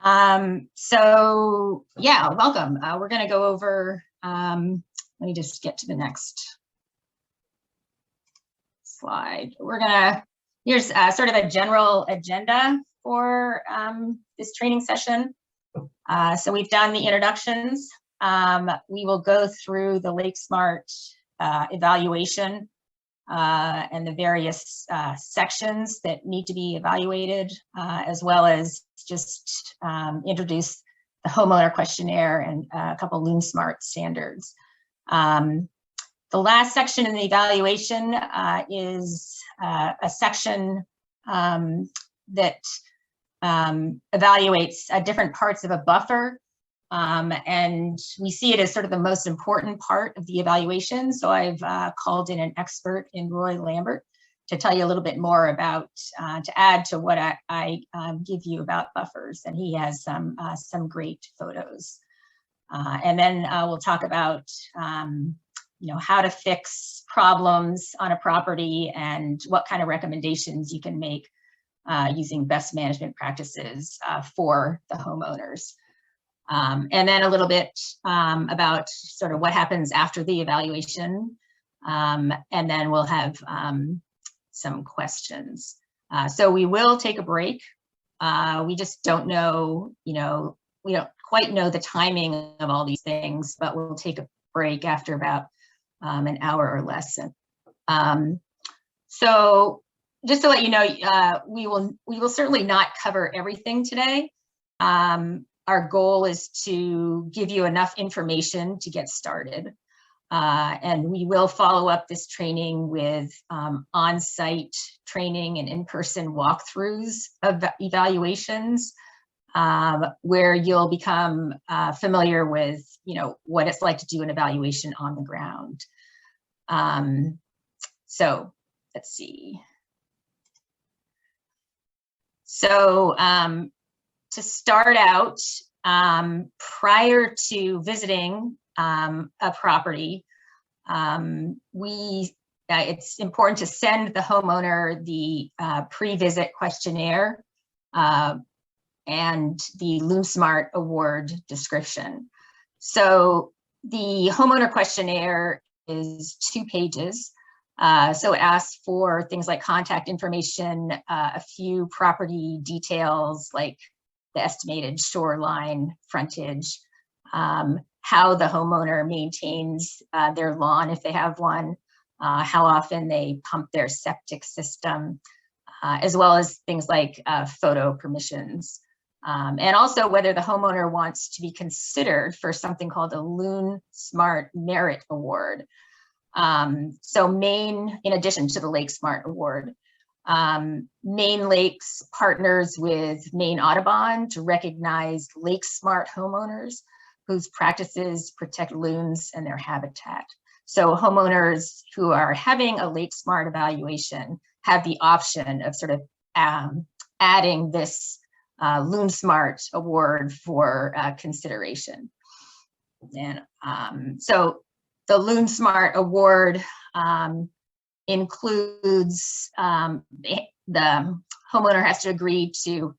So yeah, welcome. We're going to go over, let me just get to the next slide. Here's sort of a general agenda for this training session. So we've done the introductions. We will go through the LakeSmart evaluation and the various sections that need to be evaluated, as well as just introduce the homeowner questionnaire and a couple LakeSmart standards. The last section in the evaluation is a section that evaluates different parts of a buffer. And we see it as sort of the most important part of the evaluation. So I've called in an expert in Roy Lambert to tell you a little bit more about, to add to what I give you about buffers. And he has some great photos. And then we'll talk about, how to fix problems on a property and what kind of recommendations you can make using best management practices for the homeowners. And then a little bit about sort of what happens after the evaluation. And then we'll have some questions. So we will take a break. We just don't know, we don't quite know the timing of all these things, but we'll take a break after about an hour or less. So just to let you know, we will certainly not cover everything today. Our goal is to give you enough information to get started. And we will follow up this training with on-site training and in-person walkthroughs of evaluations, where you'll become familiar with, what it's like to do an evaluation on the ground. So let's see. So to start out, prior to visiting a property, it's important to send the homeowner the pre-visit questionnaire and the LakeSmart award description. So the homeowner questionnaire is 2 pages. So it asks for things like contact information, a few property details like the estimated shoreline frontage, how the homeowner maintains their lawn if they have one, how often they pump their septic system, as well as things like photo permissions. And also whether the homeowner wants to be considered for something called a LakeSmart Merit Award. So Maine, in addition to the LakeSmart Award, Maine Lakes partners with Maine Audubon to recognize LakeSmart homeowners whose practices protect loons and their habitat. So homeowners who are having a LakeSmart evaluation have the option of sort of adding this LakeSmart award for consideration. And so the LakeSmart award includes the homeowner has to agree to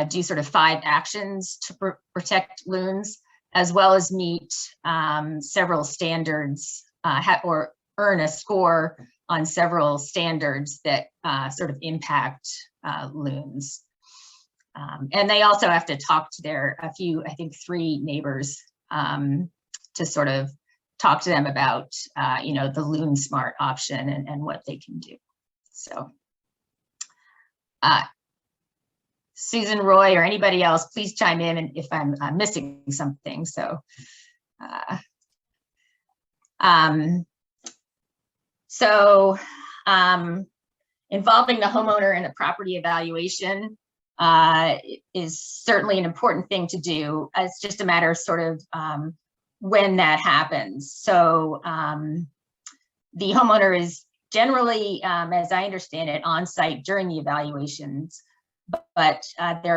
do sort of 5 actions to protect loons, as well as meet several standards or earn a score on several standards that sort of impact loons. And they also have to talk to I think 3 neighbors to sort of talk to them about, the LakeSmart option and what they can do. So Susan, Roy, or anybody else, please chime in if I'm missing something. So, involving the homeowner in a property evaluation is certainly an important thing to do. It's just a matter of sort of when that happens. So the homeowner is generally, as I understand it, on site during the evaluations, but there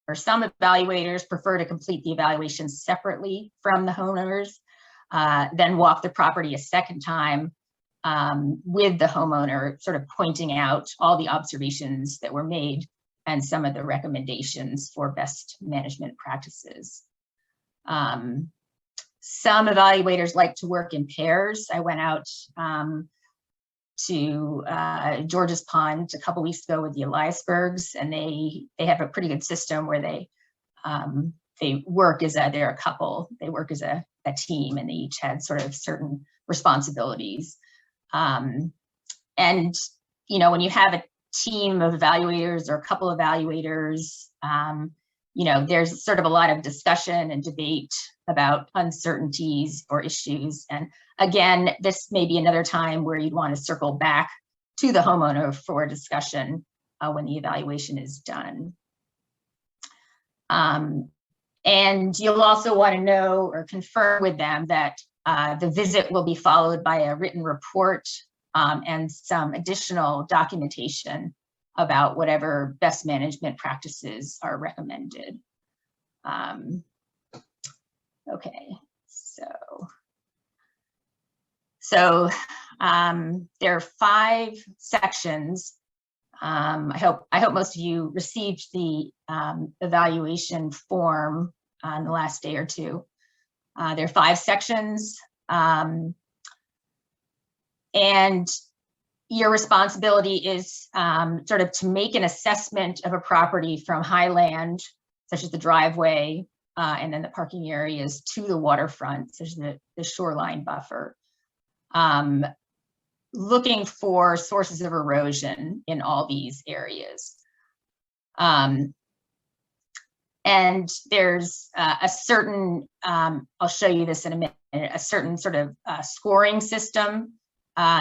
are some evaluators prefer to complete the evaluation separately from the homeowners, then walk the property a second time with the homeowner, sort of pointing out all the observations that were made and some of the recommendations for best management practices. Some evaluators like to work in pairs. I went out to George's Pond a couple weeks ago with the Eliasbergs, and they have a pretty good system where they work as they're a couple. They work as a team, and they each had sort of certain responsibilities. And you know, when you have a team of evaluators or a couple of evaluators, you know, there's sort of a lot of discussion and debate about uncertainties or issues. And again, this may be another time where you'd want to circle back to the homeowner for a discussion when the evaluation is done. And you'll also want to know or confirm with them that the visit will be followed by a written report and some additional documentation about whatever best management practices are recommended. Okay, so there are 5 sections. I hope most of you received the evaluation form on the last day or two. There are 5 sections, and your responsibility is sort of to make an assessment of a property from highland, such as the driveway, and then the parking areas, to the waterfront, such as the shoreline buffer, looking for sources of erosion in all these areas. And there's a certain, I'll show you this in a minute, a certain sort of scoring system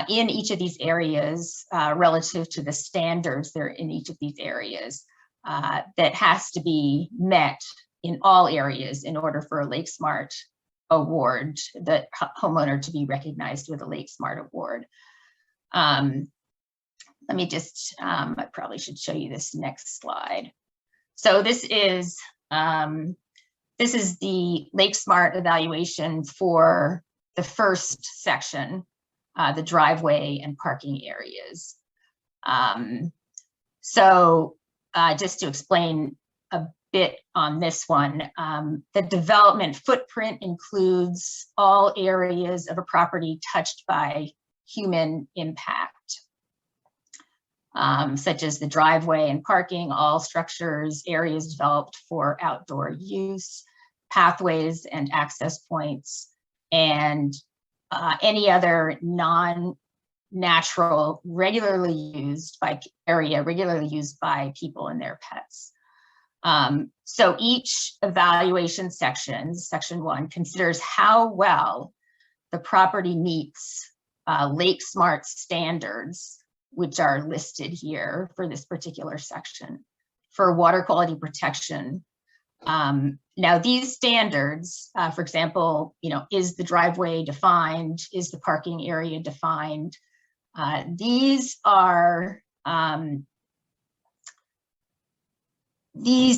in each of these areas relative to the standards that are in each of these areas that has to be met in all areas in order for a LakeSmart award, the homeowner to be recognized with a LakeSmart award. Let me just, I probably should show you this next slide. So this is the LakeSmart evaluation for the first section, the driveway and parking areas. So just to explain a bit on this one, the development footprint includes all areas of a property touched by human impact, such as the driveway and parking, all structures, areas developed for outdoor use, pathways and access points, and any other non-natural regularly used by people and their pets. So each evaluation section, section 1, considers how well the property meets LakeSmart standards, which are listed here for this particular section, for water quality protection. Now these standards, for example, you know, is the driveway defined? Is the parking area defined? These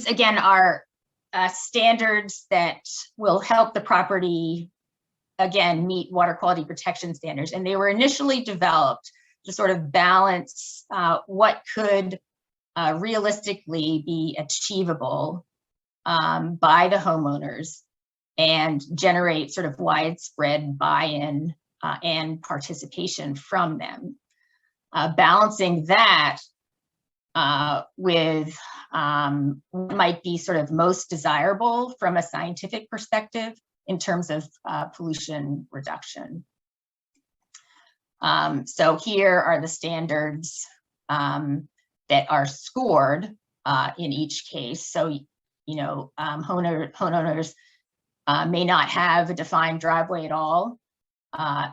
again are standards that will help the property again meet water quality protection standards, and they were initially developed to sort of balance what could realistically be achievable by the homeowners and generate sort of widespread buy-in and participation from them. Balancing that with what might be sort of most desirable from a scientific perspective in terms of pollution reduction. So here are the standards that are scored in each case. So, you know, homeowners may not have a defined driveway at all.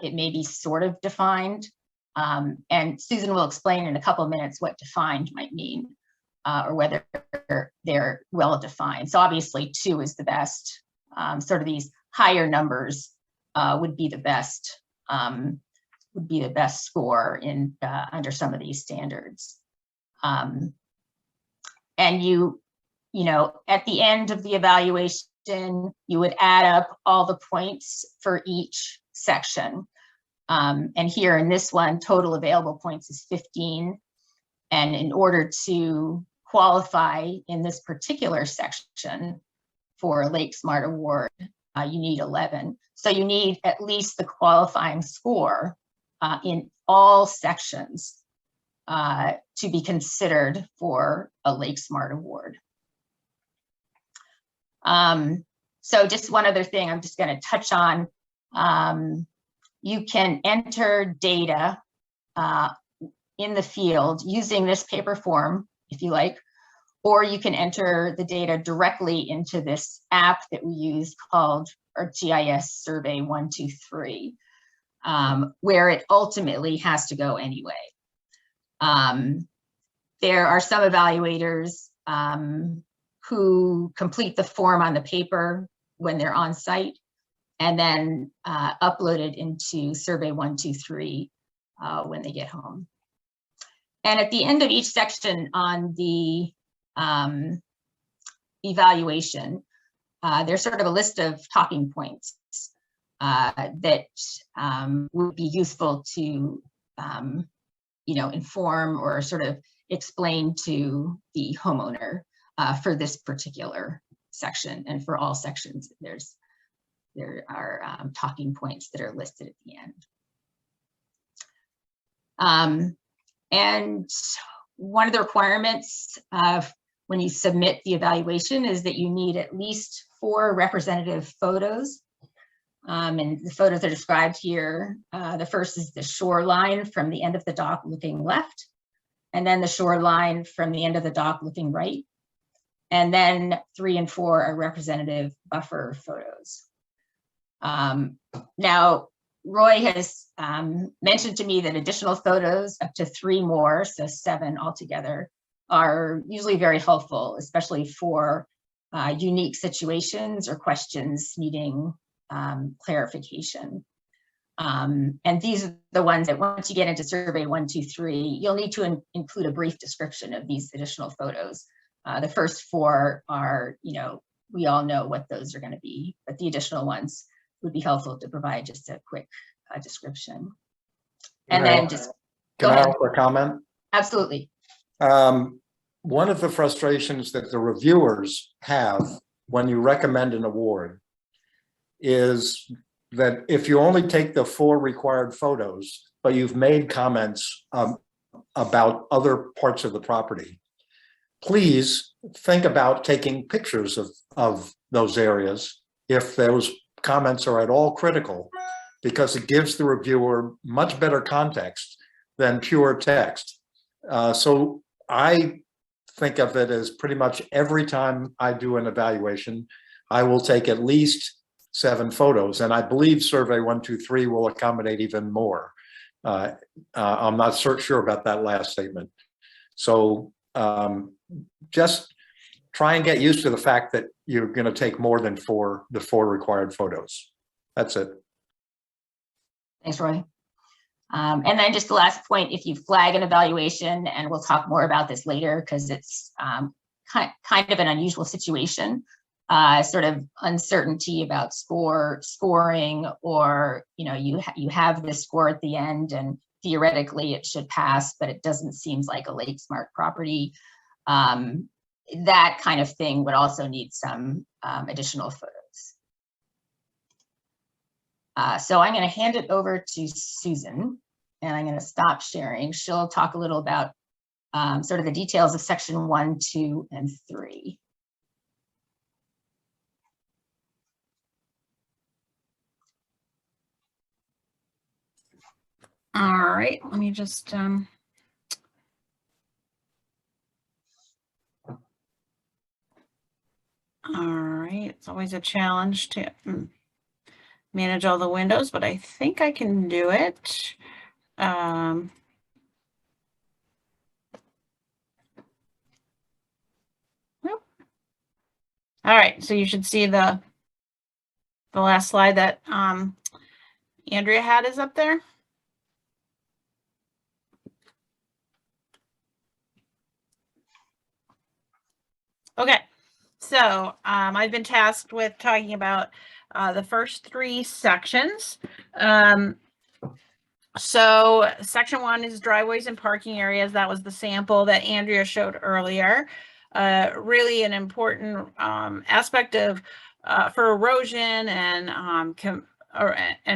It may be sort of defined. And Susan will explain in a couple of minutes what defined might mean, or whether they're well defined. So obviously 2 is the best. Sort of these higher numbers would be the best score in under some of these standards. And you know, at the end of the evaluation, you would add up all the points for each section. And here in this one, total available points is 15. And in order to qualify in this particular section for a LakeSmart award, you need 11. So you need at least the qualifying score in all sections to be considered for a LakeSmart award. So just one other thing I'm just going to touch on. You can enter data in the field using this paper form, if you like, or you can enter the data directly into this app that we use called ArcGIS Survey 123, where it ultimately has to go anyway. There are some evaluators who complete the form on the paper when they're on site and then upload it into Survey 123 when they get home. And at the end of each section on the evaluation, there's sort of a list of talking points that would be useful to inform or sort of explain to the homeowner for this particular section. And for all sections, there are talking points that are listed at the end. And one of the requirements when you submit the evaluation is that you need at least 4 representative photos. And the photos are described here. The first is the shoreline from the end of the dock looking left, and then the shoreline from the end of the dock looking right. And then 3 and 4 are representative buffer photos. Now, Roy has mentioned to me that additional photos, up to 3 more, so 7 altogether, are usually very helpful, especially for unique situations or questions needing clarification. And these are the ones that once you get into Survey 123, you'll need to include a brief description of these additional photos. The first 4 are, we all know what those are going to be, but the additional ones would be helpful to provide just a quick description. And then just go ahead. Can I offer a comment? Absolutely. One of the frustrations that the reviewers have when you recommend an award is that if you only take the 4 required photos, but you've made comments about other parts of the property, please think about taking pictures of those areas if those comments are at all critical, because it gives the reviewer much better context than pure text. So I think of it as pretty much every time I do an evaluation, I will take at least 7 photos, and I believe Survey 123 will accommodate even more. I'm not sure about that last statement. So just try and get used to the fact that you're going to take more than the 4 required photos. That's it. Thanks, Roy. And then just the last point, if you flag an evaluation, and we'll talk more about this later because it's kind of an unusual situation, sort of uncertainty about scoring, or you have this score at the end and theoretically it should pass, but it doesn't seem like a LakeSmart property. That kind of thing would also need some additional photos. So I'm going to hand it over to Susan, and I'm going to stop sharing. She'll talk a little about sort of the details of section 1, 2, and 3. All right, let me just all right, it's always a challenge to manage all the windows, but I think I can do it. All right, so you should see the last slide that Andrea had is up there. Okay, so I've been tasked with talking about the first 3 sections. So section 1 is driveways and parking areas. That was the sample that Andrea showed earlier. Really an important aspect of for erosion and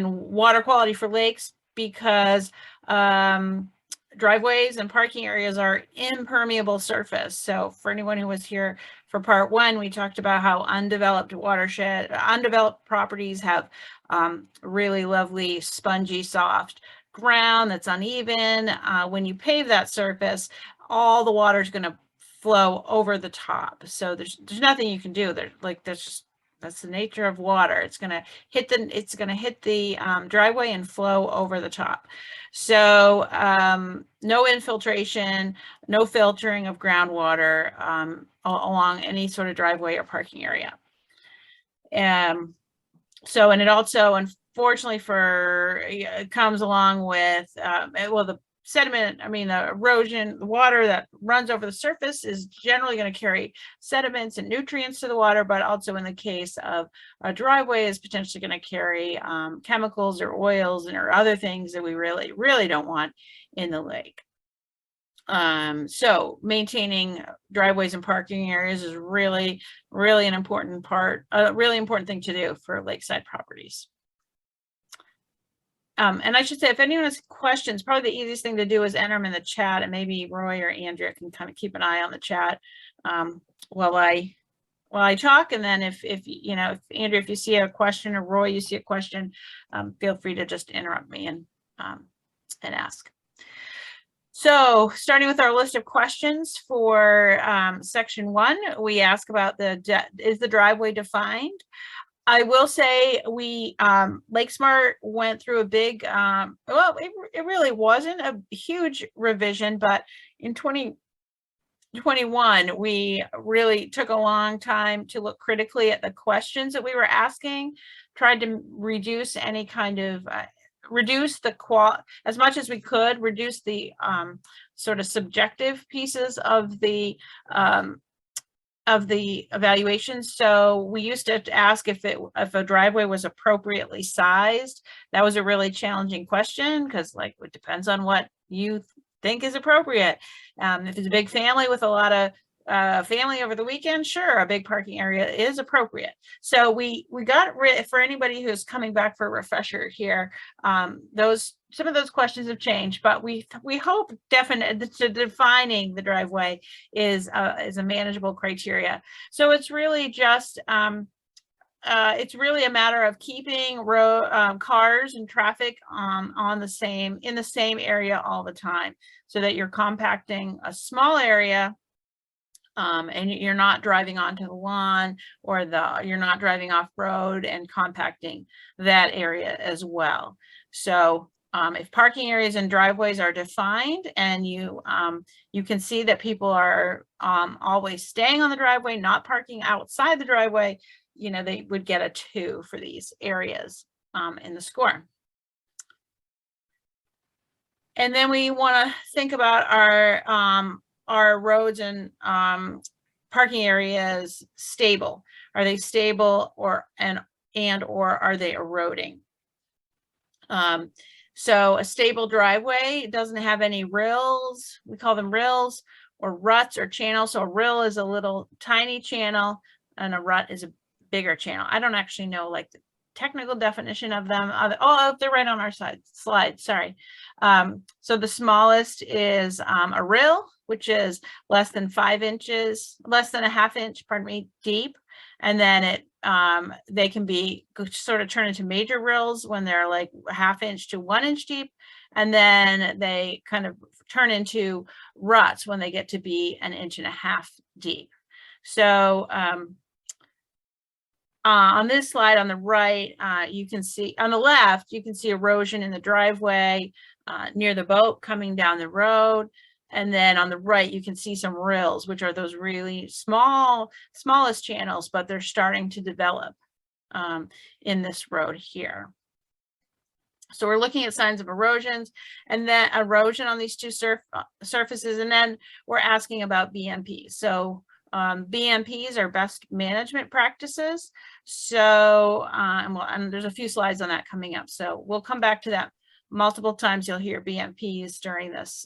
water quality for lakes, because driveways and parking areas are impermeable surface. So for anyone who was here for part 1, we talked about how undeveloped properties have really lovely, spongy, soft ground that's uneven. When you pave that surface, all the water is going to flow over the top. So there's nothing you can do. That's the nature of water. It's going to hit the driveway and flow over the top. So no infiltration, no filtering of groundwater along any sort of driveway or parking area. So, and it also, unfortunately, it comes along with, well, the sediment, the erosion, the water that runs over the surface is generally going to carry sediments and nutrients to the water, but also in the case of a driveway is potentially going to carry chemicals or oils or other things that we really, really don't want in the lake. So maintaining driveways and parking areas is really, really an important part, a really important thing to do for lakeside properties. And I should say, if anyone has questions, probably the easiest thing to do is enter them in the chat, and maybe Roy or Andrea can kind of keep an eye on the chat while I talk. And then if Andrea, if you see a question, or Roy, you see a question, feel free to just interrupt me and ask. So starting with our list of questions for section 1, we ask about is the driveway defined? I will say we, LakeSmart went through a big, well, it really wasn't a huge revision, but in 2021, we really took a long time to look critically at the questions that we were asking, tried to reduce any kind of, reduce the as much as we could, reduce the sort of subjective pieces of the evaluation. So we used to ask if a driveway was appropriately sized. That was a really challenging question, because it depends on what you think is appropriate. If it's a big family with a lot of family over the weekend, sure, a big parking area is appropriate. So we got rid, for anybody who's coming back for a refresher here, some of those questions have changed, but we hope defining the driveway is a manageable criteria. So it's really just it's really a matter of keeping cars and traffic in the same area all the time, so that you're compacting a small area. And you're not driving onto the lawn, or you're not driving off road and compacting that area as well. So if parking areas and driveways are defined, and you can see that people are always staying on the driveway, not parking outside the driveway, they would get a 2 for these areas in the score. And then we want to think about our roads and parking areas stable? Are they stable, or are they eroding? So a stable driveway doesn't have any rills. We call them rills, or ruts, or channels. So a rill is a little tiny channel, and a rut is a bigger channel. I don't actually know the technical definition of them. Oh, they're right on our slide. Sorry. So the smallest is a rill, which is less than 5 inches, less than a ½ inch, pardon me, deep. And then they can be sort of turn into major rills when they're like ½ inch to 1 inch deep. And then they kind of turn into ruts when they get to be 1.5 inches deep. So on this slide on the right, you can see on the left, you can see erosion in the driveway near the boat coming down the road. And then on the right, you can see some rills, which are those really smallest channels, but they're starting to develop in this road here. So we're looking at signs of erosions, and then erosion on these two surfaces, and then we're asking about BMPs. So BMPs are best management practices. So and there's a few slides on that coming up, so we'll come back to that multiple times you'll hear BMPs during this,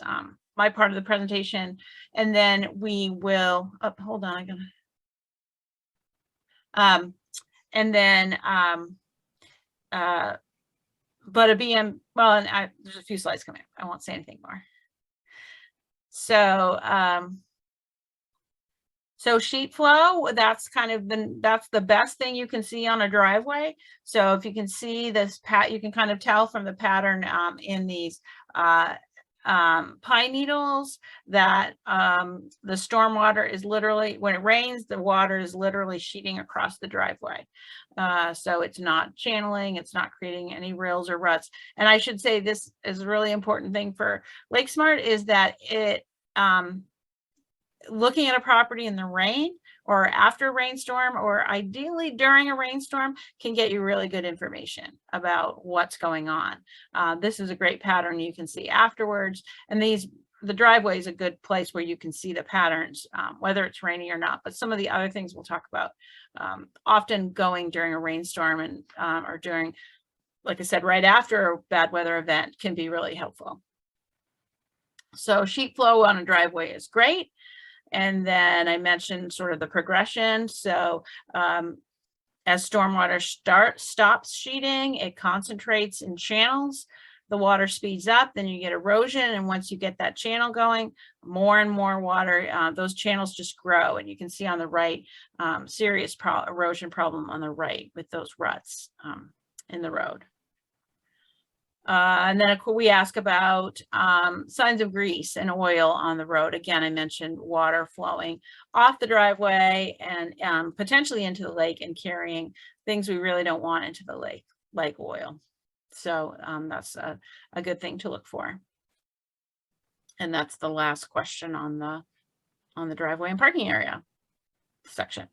my part of the presentation. And then we will, oh, hold on, and then, but a BM, well, and there's a few slides coming up. I won't say anything more. So, so sheet flow, that's kind of that's the best thing you can see on a driveway. So if you can see this you can kind of tell from the pattern in these pine needles that the stormwater is literally, when it rains, the water is literally sheeting across the driveway. So it's not channeling, it's not creating any rills or ruts. And I should say this is a really important thing for LakeSmart is that it, looking at a property in the rain or after a rainstorm, or ideally during a rainstorm, can get you really good information about what's going on. This is a great pattern you can see afterwards. And the driveway is a good place where you can see the patterns, whether it's raining or not. But some of the other things we'll talk about, often going during a rainstorm and or during, like I said, right after a bad weather event can be really helpful. So sheet flow on a driveway is great. And then I mentioned sort of the progression. So as stormwater stops sheeting, it concentrates in channels. The water speeds up, then you get erosion. And once you get that channel going, more and more water, those channels just grow. And you can see on the right, serious erosion problem on the right with those ruts in the road. And then we ask about signs of grease and oil on the road. Again, I mentioned water flowing off the driveway and potentially into the lake and carrying things we really don't want into the lake, like oil. So that's a good thing to look for. And that's the last question on the driveway and parking area section.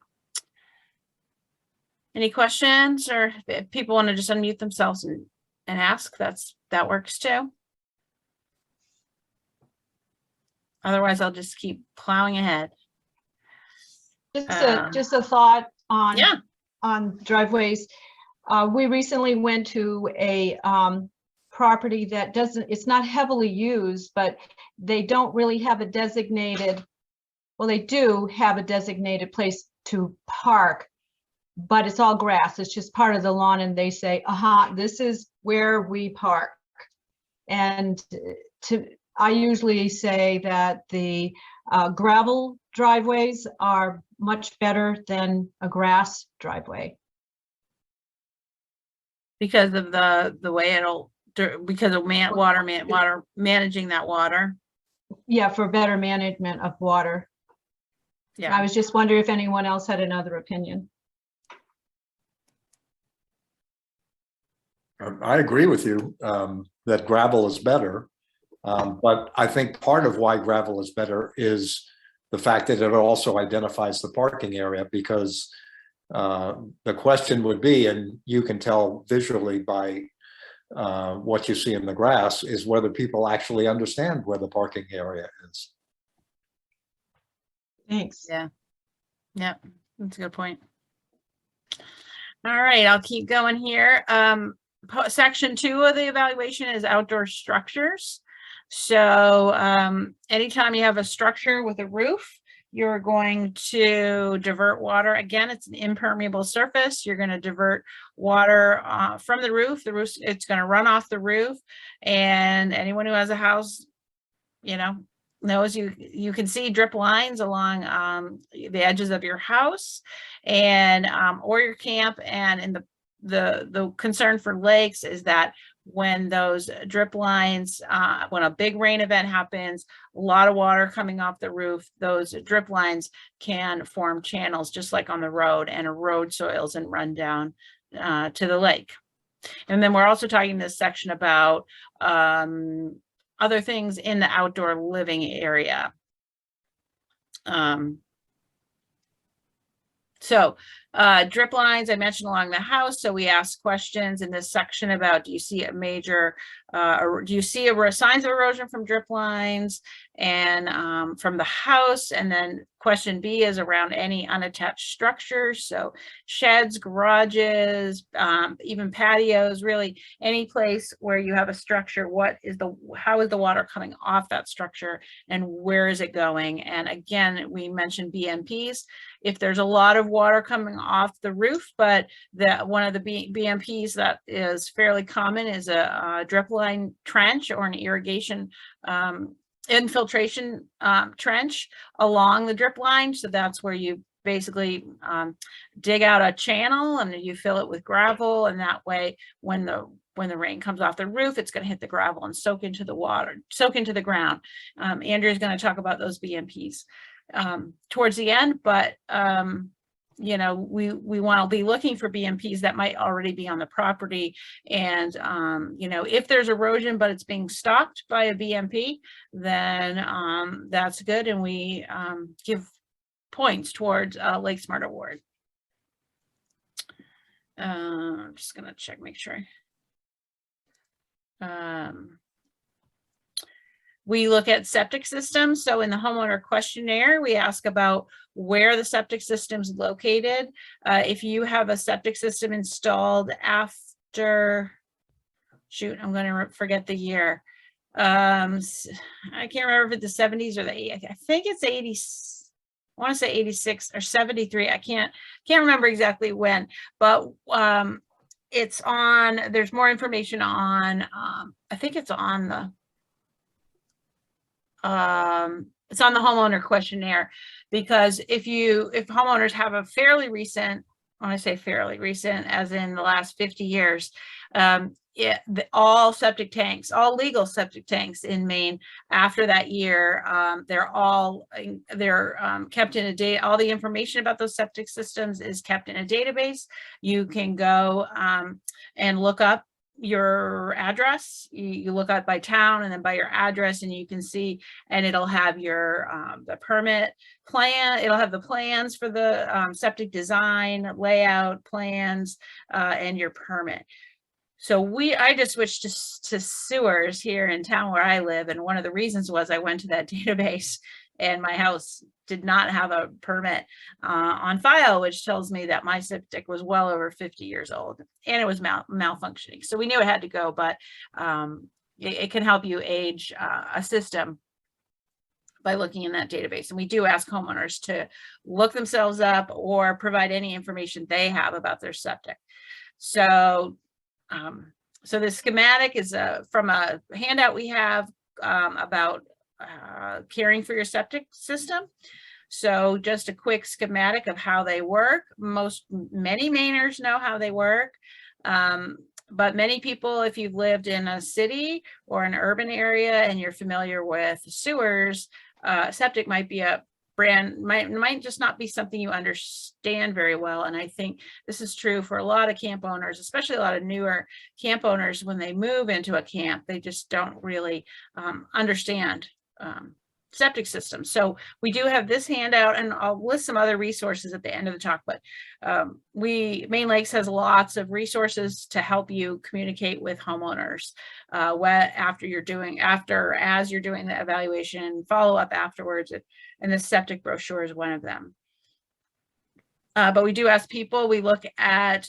Any questions, or if people want to just unmute themselves and ask, that works too. Otherwise, I'll just keep plowing ahead. Just a thought on Yeah. on driveways. We recently went to a property that it's not heavily used, but they don't really have a designated, well, they do have a designated place to park, but it's all grass. It's just part of the lawn. And they say, this is where we park. And I usually say that the gravel driveways are much better than a grass driveway. Because of the way because of water managing that water. Yeah, for better management of water. Yeah. I was just wondering if anyone else had another opinion. I agree with you that gravel is better, but I think part of why gravel is better is the fact that it also identifies the parking area, because the question would be, and you can tell visually by what you see in the grass, is whether people actually understand where the parking area is. Thanks. Yeah, that's a good point. All right, I'll keep going here. Section 2 of the evaluation is outdoor structures. So anytime you have a structure with a roof, you're going to divert water. Again, it's an impermeable surface. You're going to divert water from the roof. It's going to run off the roof. And anyone who has a house, knows you can see drip lines along the edges of your house and or your camp. And in the concern for lakes is that when those drip lines, when a big rain event happens, a lot of water coming off the roof, those drip lines can form channels just like on the road and erode soils and run down to the lake. And then we're also talking in this section about other things in the outdoor living area. Drip lines I mentioned along the house. So we ask questions in this section about, do you see a major, or do you see signs of erosion from drip lines and from the house? And then question B is around any unattached structures. So sheds, garages, even patios, really any place where you have a structure. How is the water coming off that structure and where is it going? And again, we mentioned BMPs. If there's a lot of water coming off the roof, but one of the BMPs that is fairly common is a drip line trench or an irrigation infiltration trench along the drip line. So that's where you basically dig out a channel and you fill it with gravel, and that way when the rain comes off the roof, it's going to hit the gravel and soak into the ground. Andrew's going to talk about those BMPs towards the end, but you know, we want to be looking for BMPs that might already be on the property. And you know, if there's erosion but it's being stopped by a BMP, then that's good, and we give points towards a LakeSmart award. I'm just gonna check, make sure. We look at septic systems. So in the homeowner questionnaire, we ask about where the septic system's located. If you have a septic system installed after, shoot, I'm going to forget the year. I can't remember if it's the 70s or the 80s. I think it's 80. I want to say 86 or 73. I can't remember exactly when, but it's on. There's more information on. I think it's on the. It's on the homeowner questionnaire, because if homeowners have a fairly recent, when I say fairly recent, as in the last 50 years, all septic tanks, all legal septic tanks in Maine after that year, they're kept in a data. All the information about those septic systems is kept in a database. You can go and look up your address. You look up by town and then by your address, and you can see, and it'll have your the permit plan. It'll have the plans for the septic design, layout plans, and your permit. So I just switched to sewers here in town where I live, and one of the reasons was I went to that database and my house did not have a permit on file, which tells me that my septic was well over 50 years old and it was malfunctioning. So we knew it had to go, but it can help you age a system by looking in that database. And we do ask homeowners to look themselves up or provide any information they have about their septic. So the schematic is from a handout we have about caring for your septic system. So just a quick schematic of how they work. Many Mainers know how they work, but many people, if you've lived in a city or an urban area and you're familiar with sewers, septic might be might just not be something you understand very well. And I think this is true for a lot of camp owners, especially a lot of newer camp owners. When they move into a camp, they just don't really understand septic systems. So we do have this handout, and I'll list some other resources at the end of the talk, but Maine Lakes has lots of resources to help you communicate with homeowners as you're doing the evaluation, follow up afterwards, and the septic brochure is one of them. But we do ask people, we look at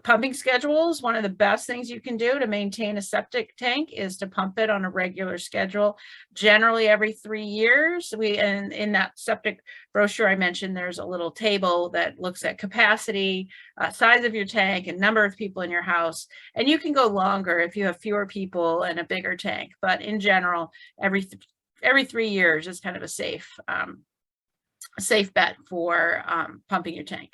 pumping schedules. One of the best things you can do to maintain a septic tank is to pump it on a regular schedule, generally every 3 years. And in that septic brochure I mentioned, there's a little table that looks at capacity, size of your tank, and number of people in your house. And you can go longer if you have fewer people and a bigger tank. But in general, every 3 years is kind of a safe bet for pumping your tank.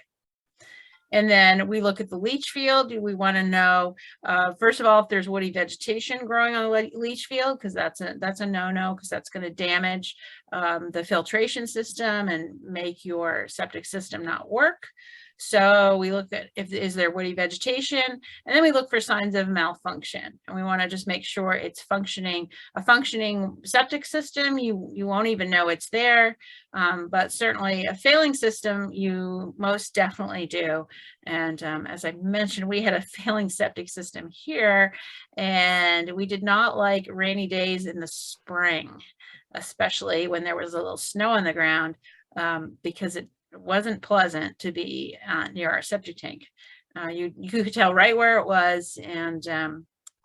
And then we look at the leach field. We want to know, first of all, if there's woody vegetation growing on the leach field, because that's a no-no, because that's going to damage the filtration system and make your septic system not work. So we look at is there woody vegetation, and then we look for signs of malfunction. And we want to just make sure it's functioning. A functioning septic system, you won't even know it's there, but certainly a failing system, you most definitely do. And as I mentioned, we had a failing septic system here, and we did not like rainy days in the spring, especially when there was a little snow on the ground, because it wasn't pleasant to be near our septic tank. You could tell right where it was, and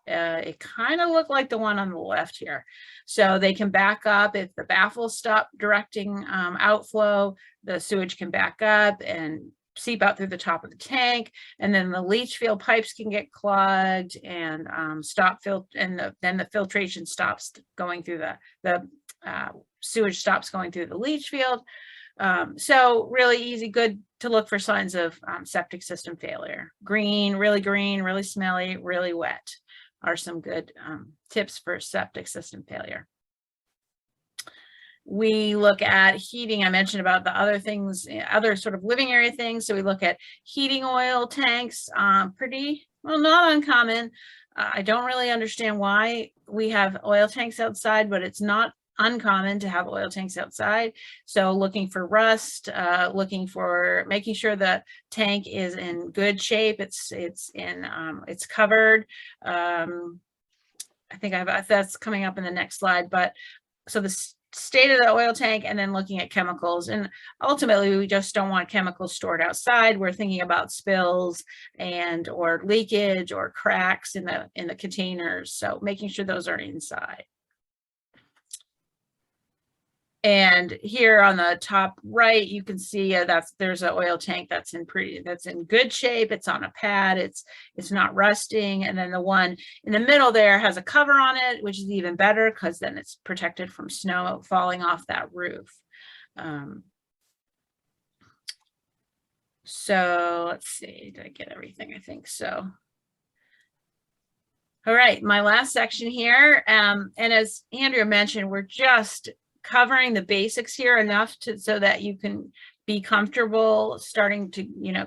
it kind of looked like the one on the left here. So they can back up if the baffles stop directing outflow, the sewage can back up and seep out through the top of the tank, and then the leach field pipes can get clogged and then the filtration stops going through the sewage stops going through the leach field. So really easy, good to look for signs of septic system failure. Green, really smelly, really wet are some good tips for septic system failure. We look at heating. I mentioned about the other things, other sort of living area things. So we look at heating oil tanks, pretty, well, not uncommon. I don't really understand why we have oil tanks outside, but it's not uncommon to have oil tanks outside. So looking for rust, looking for making sure the tank is in good shape. It's covered. I think that's coming up in the next slide, but so the state of the oil tank, and then looking at chemicals. And ultimately we just don't want chemicals stored outside. We're thinking about spills and or leakage or cracks in the containers. So making sure those are inside. And here on the top right, you can see there's an oil tank that's in good shape. It's on a pad. It's not rusting. And then the one in the middle there has a cover on it, which is even better because then it's protected from snow falling off that roof. So let's see, did I get everything? I think so. All right, my last section here. And as Andrea mentioned, we're just covering the basics here enough so that you can be comfortable starting to,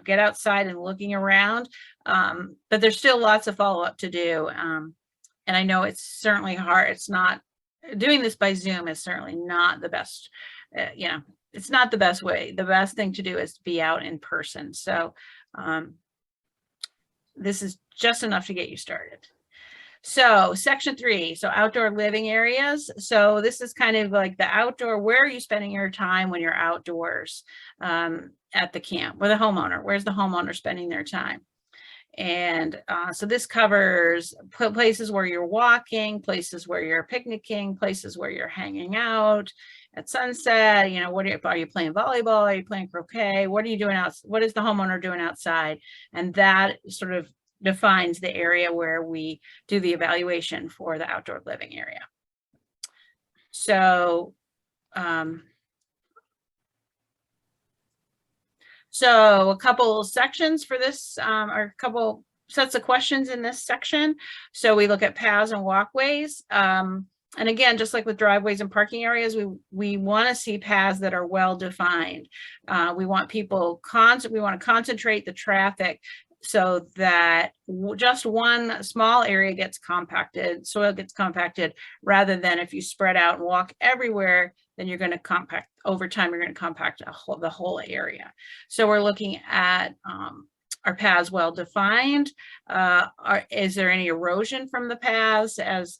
get outside and looking around. But there's still lots of follow-up to do. And I know it's certainly hard. It's not, doing this by Zoom is certainly not the best, it's not the best way. The best thing to do is to be out in person. So this is just enough to get you started. So section 3, so outdoor living areas. So this is kind of like the outdoor, where are you spending your time when you're outdoors at the camp with a homeowner? Where's the homeowner spending their time? And so this covers places where you're walking, places where you're picnicking, places where you're hanging out at sunset. Are you playing volleyball? Are you playing croquet? What are you doing out? What is the homeowner doing outside? And that sort of defines the area where we do the evaluation for the outdoor living area. So, so a couple sections for this, or a couple sets of questions in this section. So we look at paths and walkways. And again, just like with driveways and parking areas, we want to see paths that are well defined. We want we want to concentrate the traffic so that just one small area gets compacted, soil gets compacted, rather than if you spread out and walk everywhere, then you're going to compact, over time, you're going to compact the whole area. So we're looking at are paths well defined? Is there any erosion from the paths as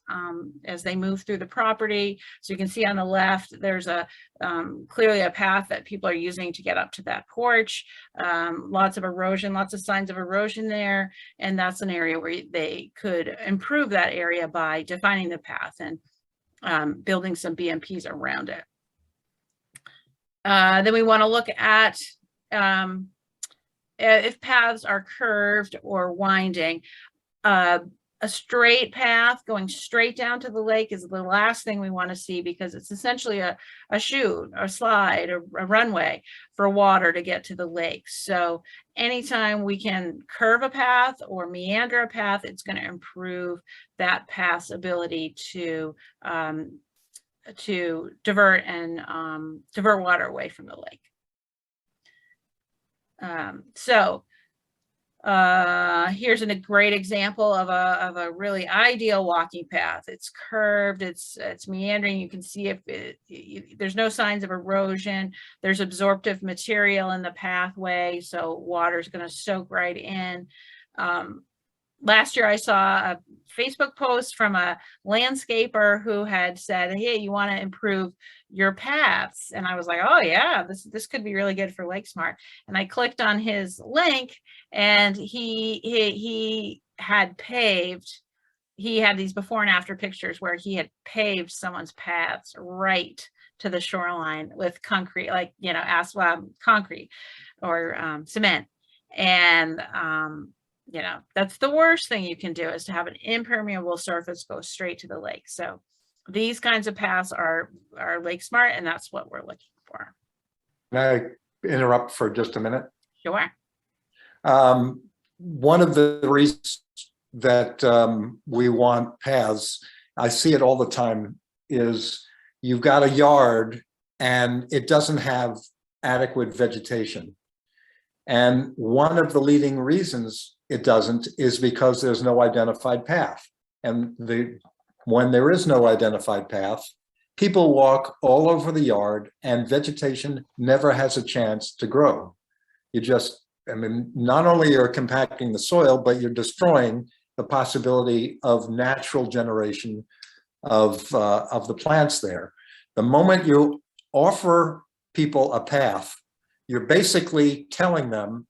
they move through the property? So you can see on the left, there's clearly a path that people are using to get up to that porch. Lots of erosion, lots of signs of erosion there. And that's an area where they could improve that area by defining the path and building some BMPs around it. Then we want to look at if paths are curved or winding. A straight path going straight down to the lake is the last thing we want to see, because it's essentially a chute, a slide, a runway for water to get to the lake. So anytime we can curve a path or meander a path, it's going to improve that path's ability to divert water away from the lake. Here's a great example of a really ideal walking path. It's curved, it's meandering. You can see if there's no signs of erosion. There's absorptive material in the pathway, so water's going to soak right in. Last year I saw a Facebook post from a landscaper who had said, hey, you want to improve your paths? And I was like, oh yeah, this could be really good for LakeSmart. And I clicked on his link, and he had paved, he had these before and after pictures where he had paved someone's paths right to the shoreline with concrete, like, you know, concrete or cement. And you know, that's the worst thing you can do, is to have an impermeable surface go straight to the lake. So these kinds of paths are LakeSmart, and that's what we're looking for. Can I interrupt for just a minute? Sure. One of the reasons that we want paths, I see it all the time, is you've got a yard and it doesn't have adequate vegetation. And one of the leading reasons it doesn't is because there's no identified path. And when there is no identified path, people walk all over the yard and vegetation never has a chance to grow. You just, I mean, not only you're compacting the soil, but you're destroying the possibility of natural generation of the plants there. The moment you offer people a path, you're basically telling them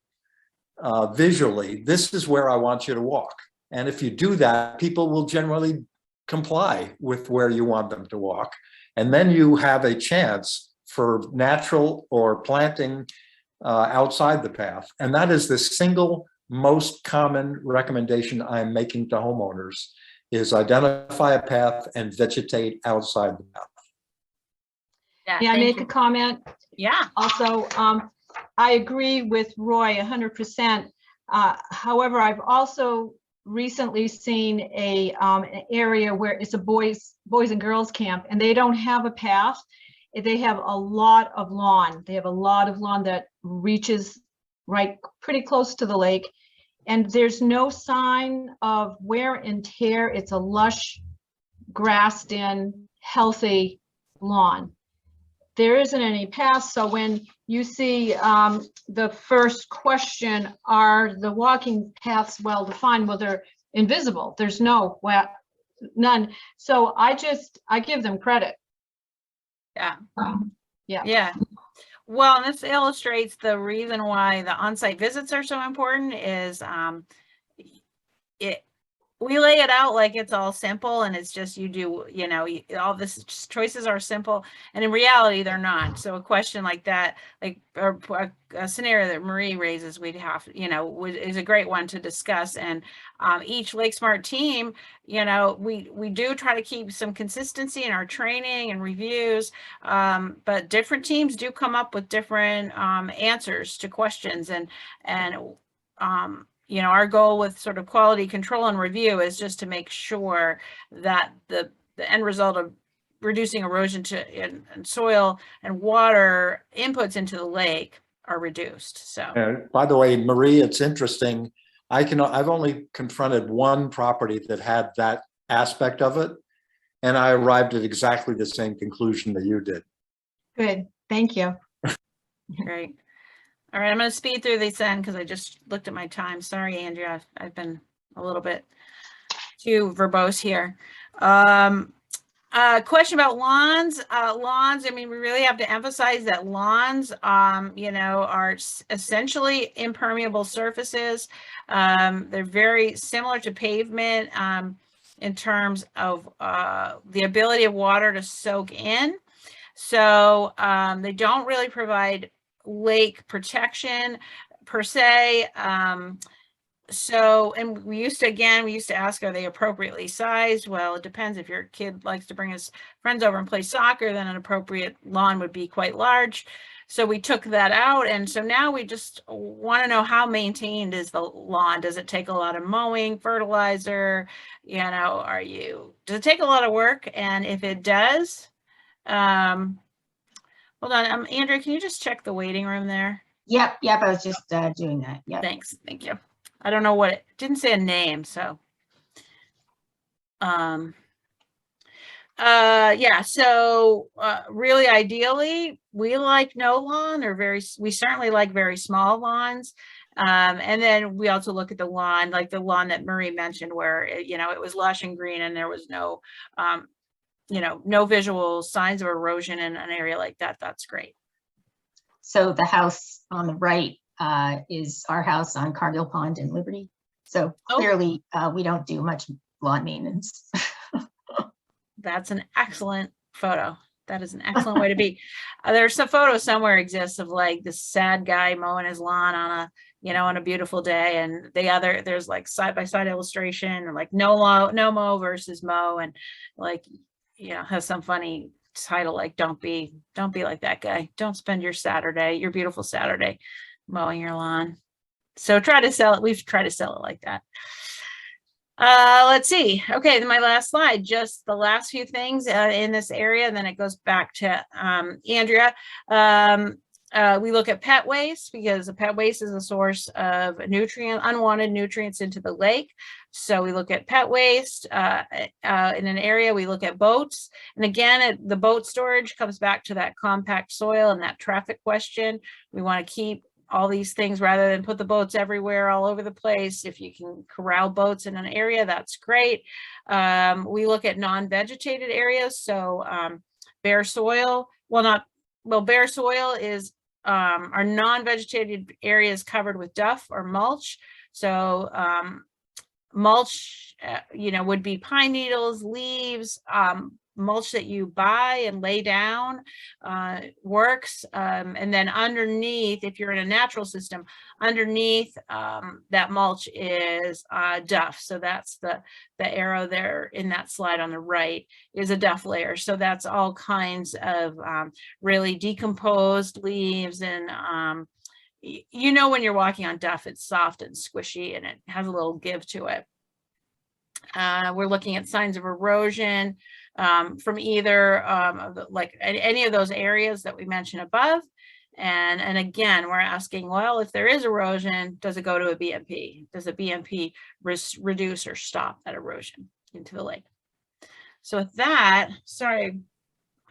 visually, this is where I want you to walk. And if you do that, people will generally comply with where you want them to walk. And then you have a chance for natural or planting outside the path. And that is the single most common recommendation I'm making to homeowners, is identify a path and vegetate outside the path. May I make a comment? Yeah. Also, I agree with Roy 100%. However, I've also recently seen an area where it's a boys and girls camp, and they don't have a path. They have a lot of lawn. They have a lot of lawn that reaches right pretty close to the lake, and there's no sign of wear and tear. It's a lush, grassed in, healthy lawn. There isn't any path. So when you see the first question, are the walking paths well defined? Well, they're invisible. There's none. So I give them credit. Yeah. Yeah. Yeah. Well, and this illustrates the reason why the on-site visits are so important. Is we lay it out like it's all simple, and it's just, you do, you know, all this choices are simple, and in reality they're not. So a question like that, like a scenario that Marie raises, we'd have, you know, is a great one to discuss. And each LakeSmart team, you know, we do try to keep some consistency in our training and reviews, but different teams do come up with different answers to questions, and you know, our goal with sort of quality control and review is just to make sure that the end result of reducing erosion in soil and water inputs into the lake are reduced. So By the way, Marie, it's interesting. I've only confronted one property that had that aspect of it, and I arrived at exactly the same conclusion that you did. Good. Thank you. great. All right, I'm going to speed through these then, because I just looked at my time. Sorry, Andrea, I've been a little bit too verbose here. Question about lawns. Lawns, I mean, we really have to emphasize that lawns, you know, are essentially impermeable surfaces. They're very similar to pavement in terms of the ability of water to soak in. So they don't really provide lake protection per se. So, and we used to ask, are they appropriately sized? Well, it depends. If your kid likes to bring his friends over and play soccer, then an appropriate lawn would be quite large. So we took that out. And so now we just want to know, how maintained is the lawn? Does it take a lot of mowing, fertilizer? You know, does it take a lot of work? And if it does, hold on, Andrea, can you just check the waiting room there? Yep, I was just doing that. Yep. Thanks. Thank you. I don't know what it didn't say a name, so. Yeah, so really ideally, we like no lawn or we certainly like very small lawns. And then we also look at the lawn, like the lawn that Marie mentioned, where it was lush and green and there was no, no visual signs of erosion in an area like that. That's great. So the house on the right is our house on Cargill Pond in Liberty. So clearly we don't do much lawn maintenance. That's an excellent photo. That is an excellent way to be. There's some photo somewhere exists of like this sad guy mowing his lawn on a beautiful day, and there's like side-by-side illustration, or like no mow versus mow, and like has some funny title like don't be like that guy. Don't spend your beautiful Saturday mowing your lawn. So try to sell it. We've tried to sell it like that. Let's see. Okay, then my last slide, just the last few things in this area, and then it goes back to Andrea. We look at pet waste, because the pet waste is a source of unwanted nutrients into the lake. So we look at pet waste in an area. We look at boats, and again, the boat storage comes back to that compact soil and that traffic question. We want to keep all these things rather than put the boats everywhere all over the place. If you can corral boats in an area, that's great. We look at non-vegetated areas. So bare soil, bare soil is our non-vegetated areas covered with duff or mulch. So mulch, would be pine needles, leaves, mulch that you buy and lay down works. And then underneath, if you're in a natural system, underneath that mulch is duff. So that's the arrow there in that slide on the right is a duff layer. So that's all kinds of really decomposed leaves, and when you're walking on duff, it's soft and squishy and it has a little give to it. We're looking at signs of erosion from either any of those areas that we mentioned above. And again, we're asking, well, if there is erosion, does it go to a BMP? Does a BMP reduce or stop that erosion into the lake? So with that, sorry,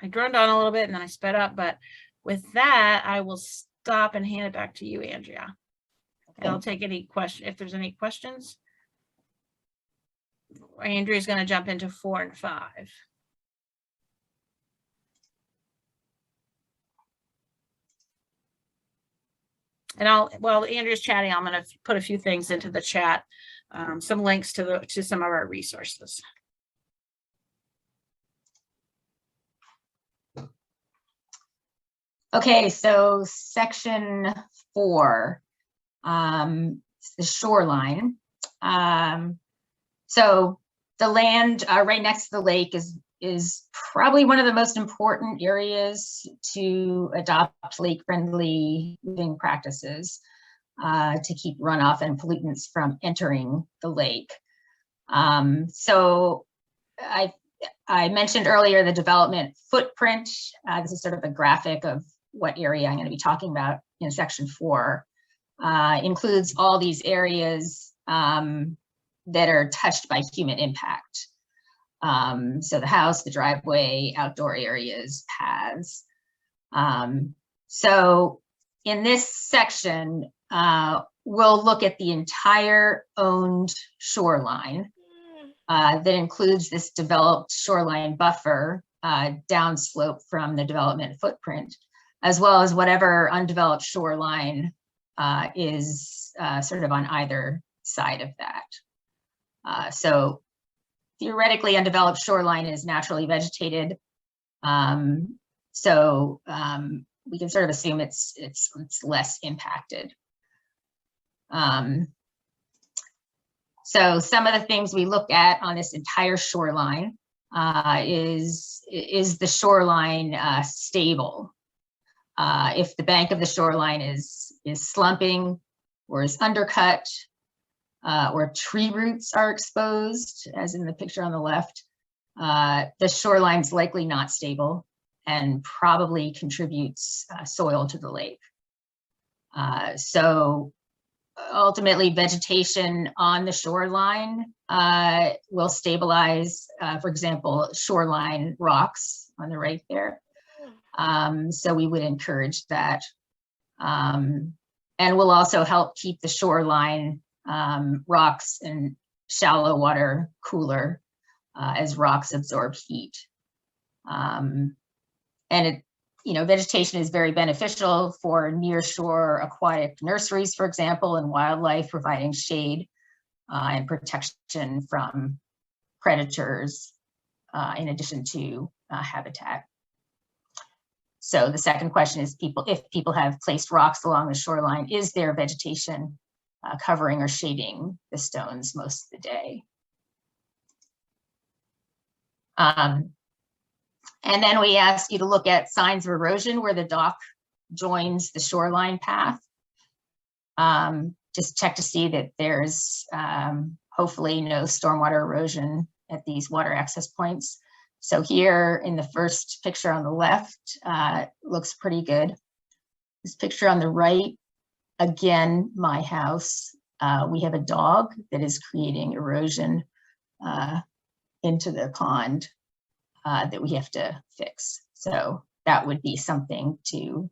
I droned on a little bit and then I sped up, but with that, I will stop and hand it back to you, Andrea. And I'll take any question if there's any questions. Andrea's going to jump into 4 and 5. And while Andrea's chatting, I'm going to put a few things into the chat, some links to some of our resources. Okay, so section 4, the shoreline. So the land right next to the lake is probably one of the most important areas to adopt lake-friendly living practices to keep runoff and pollutants from entering the lake. So I mentioned earlier the development footprint. This is sort of a graphic of what area I'm going to be talking about in section 4. Includes all these areas that are touched by human impact. So the house, the driveway, outdoor areas, paths. So in this section, we'll look at the entire owned shoreline that includes this developed shoreline buffer downslope from the development footprint, as well as whatever undeveloped shoreline is sort of on either side of that. So theoretically, undeveloped shoreline is naturally vegetated. So we can sort of assume it's less impacted. So some of the things we look at on this entire shoreline is the shoreline stable? If the bank of the shoreline is slumping or is undercut, or tree roots are exposed, as in the picture on the left, the shoreline's likely not stable and probably contributes soil to the lake. So ultimately, vegetation on the shoreline will stabilize, for example, shoreline rocks on the right there. So we would encourage that. And will also help keep the shoreline rocks and shallow water cooler as rocks absorb heat. And it, vegetation is very beneficial for nearshore aquatic nurseries, for example, and wildlife, providing shade and protection from predators, in addition to habitat. So the second question is, if people have placed rocks along the shoreline, is there vegetation covering or shading the stones most of the day? And then we ask you to look at signs of erosion where the dock joins the shoreline path. Just check to see that there's hopefully no stormwater erosion at these water access points. So here in the first picture on the left, looks pretty good. This picture on the right, again, my house, we have a dog that is creating erosion into the pond that we have to fix. So that would be something to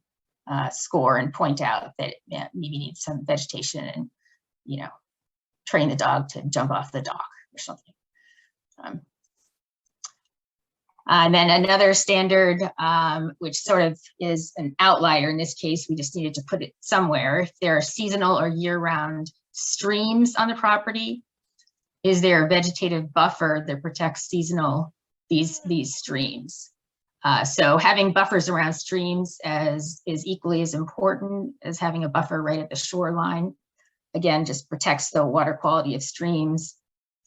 score and point out that it maybe needs some vegetation and, train the dog to jump off the dock or something. And then another standard, which sort of is an outlier in this case, we just needed to put it somewhere. If there are seasonal or year-round streams on the property, is there a vegetative buffer that protects seasonal these streams? So having buffers around streams is equally as important as having a buffer right at the shoreline. Again, just protects the water quality of streams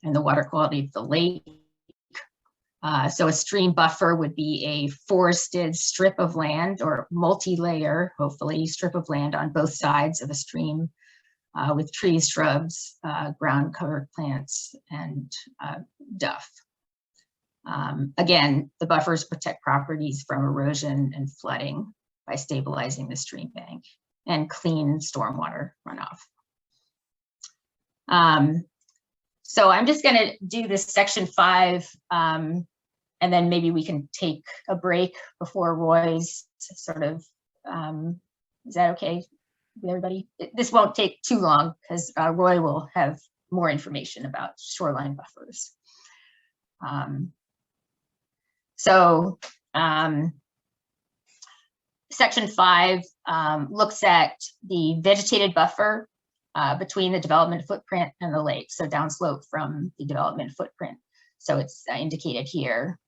and the water quality of the lake. So a stream buffer would be a forested strip of land or multi-layer, hopefully, strip of land on both sides of a stream with trees, shrubs, ground covered plants, and duff. Again, the buffers protect properties from erosion and flooding by stabilizing the stream bank and clean stormwater runoff. So I'm just going to do this section 5, and then maybe we can take a break before Roy's sort of, is that okay with everybody? This won't take too long because Roy will have more information about shoreline buffers. Section 5 looks at the vegetated buffer between the development footprint and the lake, so downslope from the development footprint. So it's indicated here,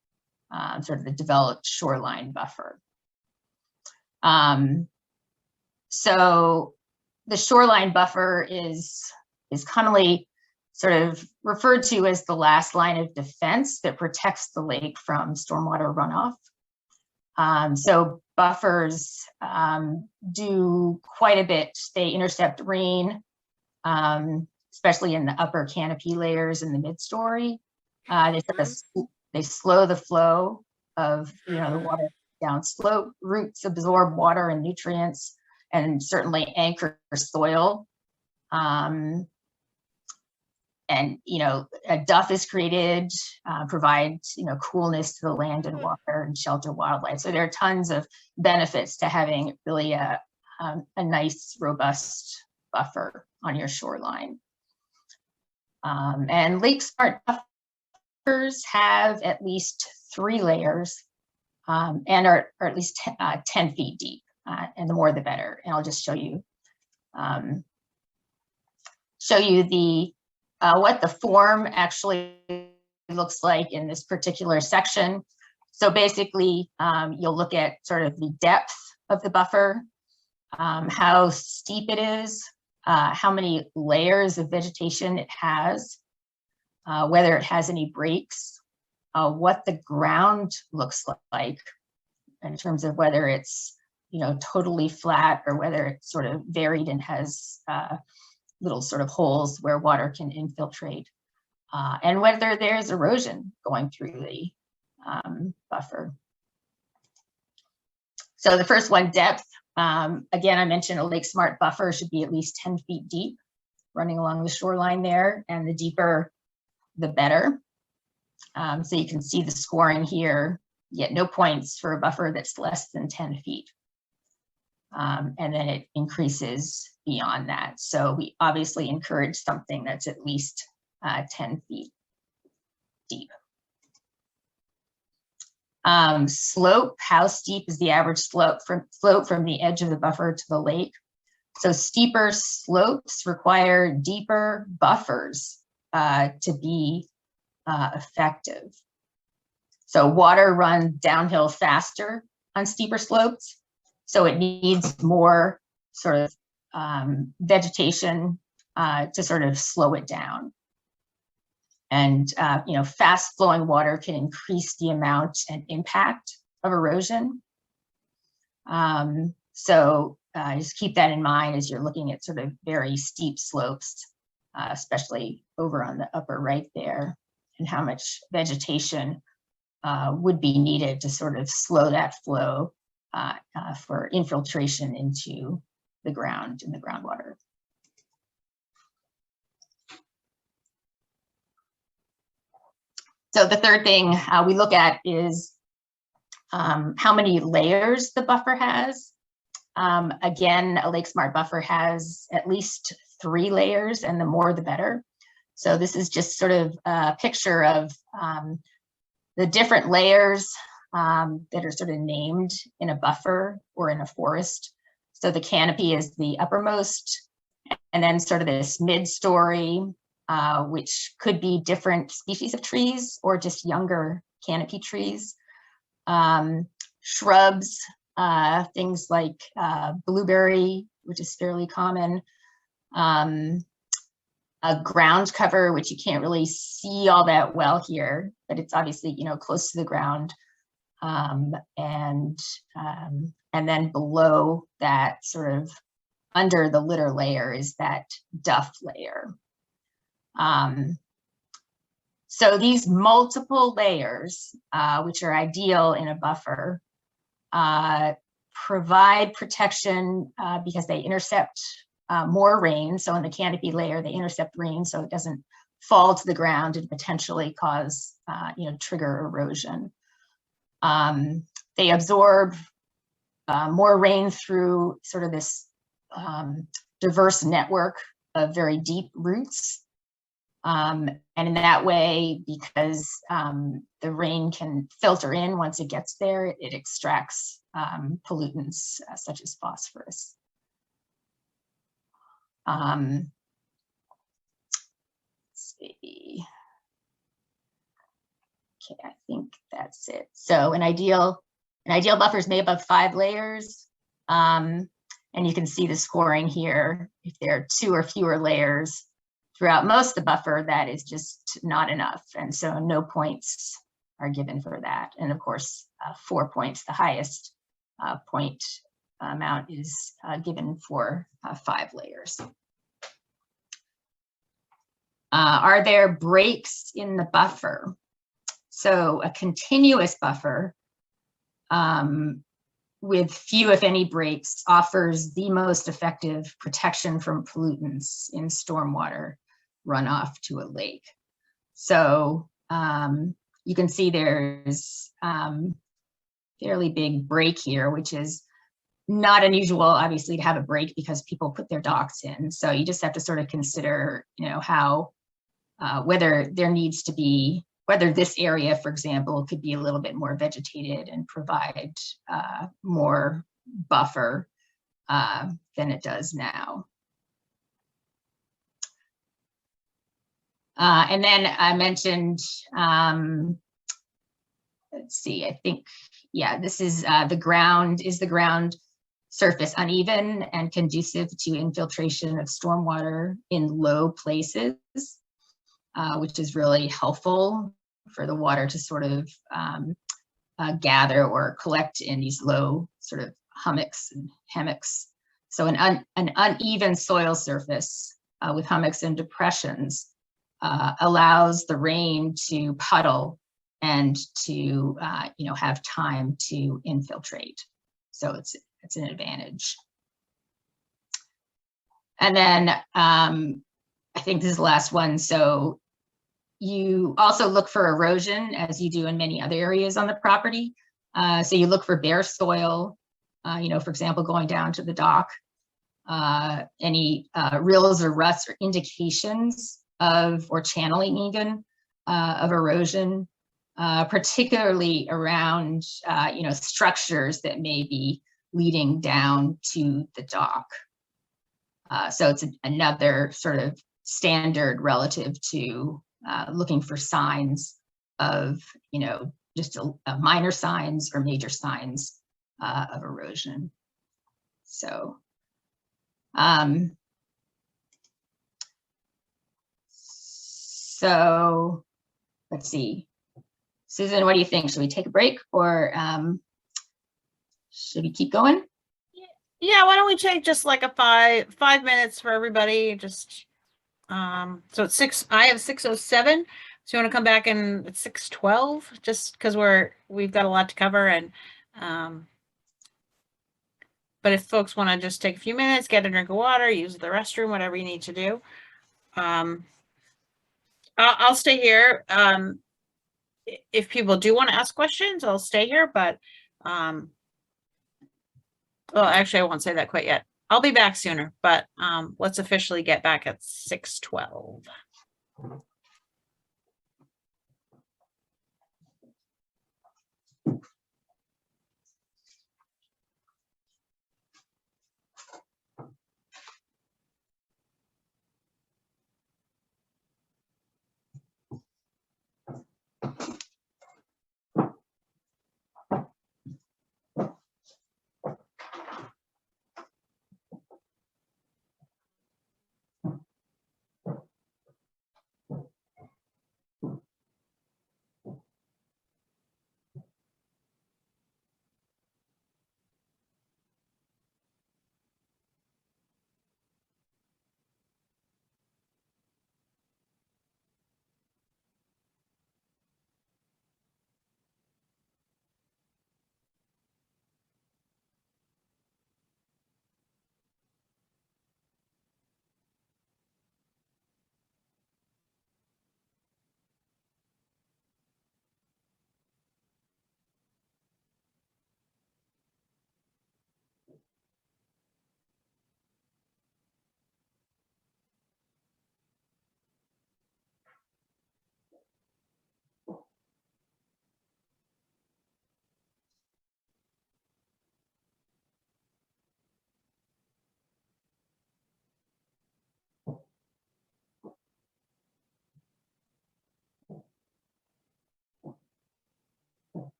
sort of the developed shoreline buffer. So the shoreline buffer is commonly sort of referred to as the last line of defense that protects the lake from stormwater runoff. So buffers do quite a bit. They intercept rain, especially in the upper canopy layers in the mid-story. They slow the flow of the water downslope. Roots absorb water and nutrients, and certainly anchor soil. And a duff is created, provides coolness to the land and water and shelter wildlife. So there are tons of benefits to having really a nice, robust buffer on your shoreline. And LakeSmart buffers have at least 3 layers and are at least 10 feet deep, and the more the better. And I'll just show you the what the form actually looks like in this particular section. So basically, you'll look at sort of the depth of the buffer, how steep it is, how many layers of vegetation it has, whether it has any breaks, what the ground looks like in terms of whether it's totally flat or whether it's sort of varied and has little sort of holes where water can infiltrate, and whether there's erosion going through the buffer. So the first one, depth. Again, I mentioned a LakeSmart buffer should be at least 10 feet deep, running along the shoreline there, and the deeper, the better. So you can see the scoring here. You get no points for a buffer that's less than 10 feet. And then it increases beyond that. So we obviously encourage something that's at least 10 feet deep. Slope, how steep is the average slope from the edge of the buffer to the lake? So steeper slopes require deeper buffers to be effective. So water runs downhill faster on steeper slopes, so it needs more sort of vegetation to sort of slow it down. And you know, fast flowing water can increase the amount and impact of erosion. So just keep that in mind as you're looking at sort of very steep slopes, especially over on the upper right there, and how much vegetation would be needed to sort of slow that flow for infiltration into the ground and the groundwater. So the third thing we look at is how many layers the buffer has. Again, a LakeSmart buffer has at least 3 layers, and the more the better. So this is just sort of a picture of the different layers that are sort of named in a buffer or in a forest. So the canopy is the uppermost, and then sort of this mid-story, which could be different species of trees or just younger canopy trees. Shrubs, things like blueberry, which is fairly common. A ground cover, which you can't really see all that well here, but it's obviously, you know, close to the ground. And then below that, sort of under the litter layer, is that duff layer. So these multiple layers, which are ideal in a buffer, provide protection because they intercept more rain. So in the canopy layer, they intercept rain so it doesn't fall to the ground and potentially cause, you know, trigger erosion. They absorb more rain through sort of this diverse network of very deep roots. And in that way, because the rain can filter in once it gets there, it extracts pollutants such as phosphorus. Let's see. Okay, I think that's it. So an ideal buffer is made up of 5 layers. And you can see the scoring here. If there are 2 or fewer layers throughout most of the buffer, that is just not enough. And so no points are given for that. And of course, 4 points, the highest point amount, is given for 5 layers. Are there breaks in the buffer? So a continuous buffer with few, if any, breaks offers the most effective protection from pollutants in stormwater runoff to a lake. So you can see there's fairly big break here, which is not unusual, obviously, to have a break because people put their docks in. So you just have to sort of consider, you know, how whether there needs to be, whether this area, for example, could be a little bit more vegetated and provide more buffer than it does now. And then I mentioned, let's see, I think, yeah, this is the ground surface uneven and conducive to infiltration of stormwater in low places, which is really helpful for the water to sort of gather or collect in these low sort of hummocks and hammocks. So an uneven soil surface with hummocks and depressions allows the rain to puddle and to you know, have time to infiltrate. So it's it's an advantage. And then I think this is the last one. So you also look for erosion, as you do in many other areas on the property. So you look for bare soil, for example, going down to the dock, any rills or ruts or indications of, or channeling even, of erosion, particularly around, structures that may be leading down to the dock. So it's another sort of standard relative to looking for signs of, just minor signs or major signs of erosion. So, let's see. Susan, what do you think? Should we take a break, or should we keep going? Yeah, why don't we take just like a 5 minutes for everybody? Just so it's 6, I have 6:07. So you want to come back in at 6:12, just because we've got a lot to cover. And but if folks want to just take a few minutes, get a drink of water, use the restroom, whatever you need to do. I'll stay here. If people do want to ask questions, I'll stay here, but well, actually I won't say that quite yet. I'll be back sooner, but let's officially get back at 6:12.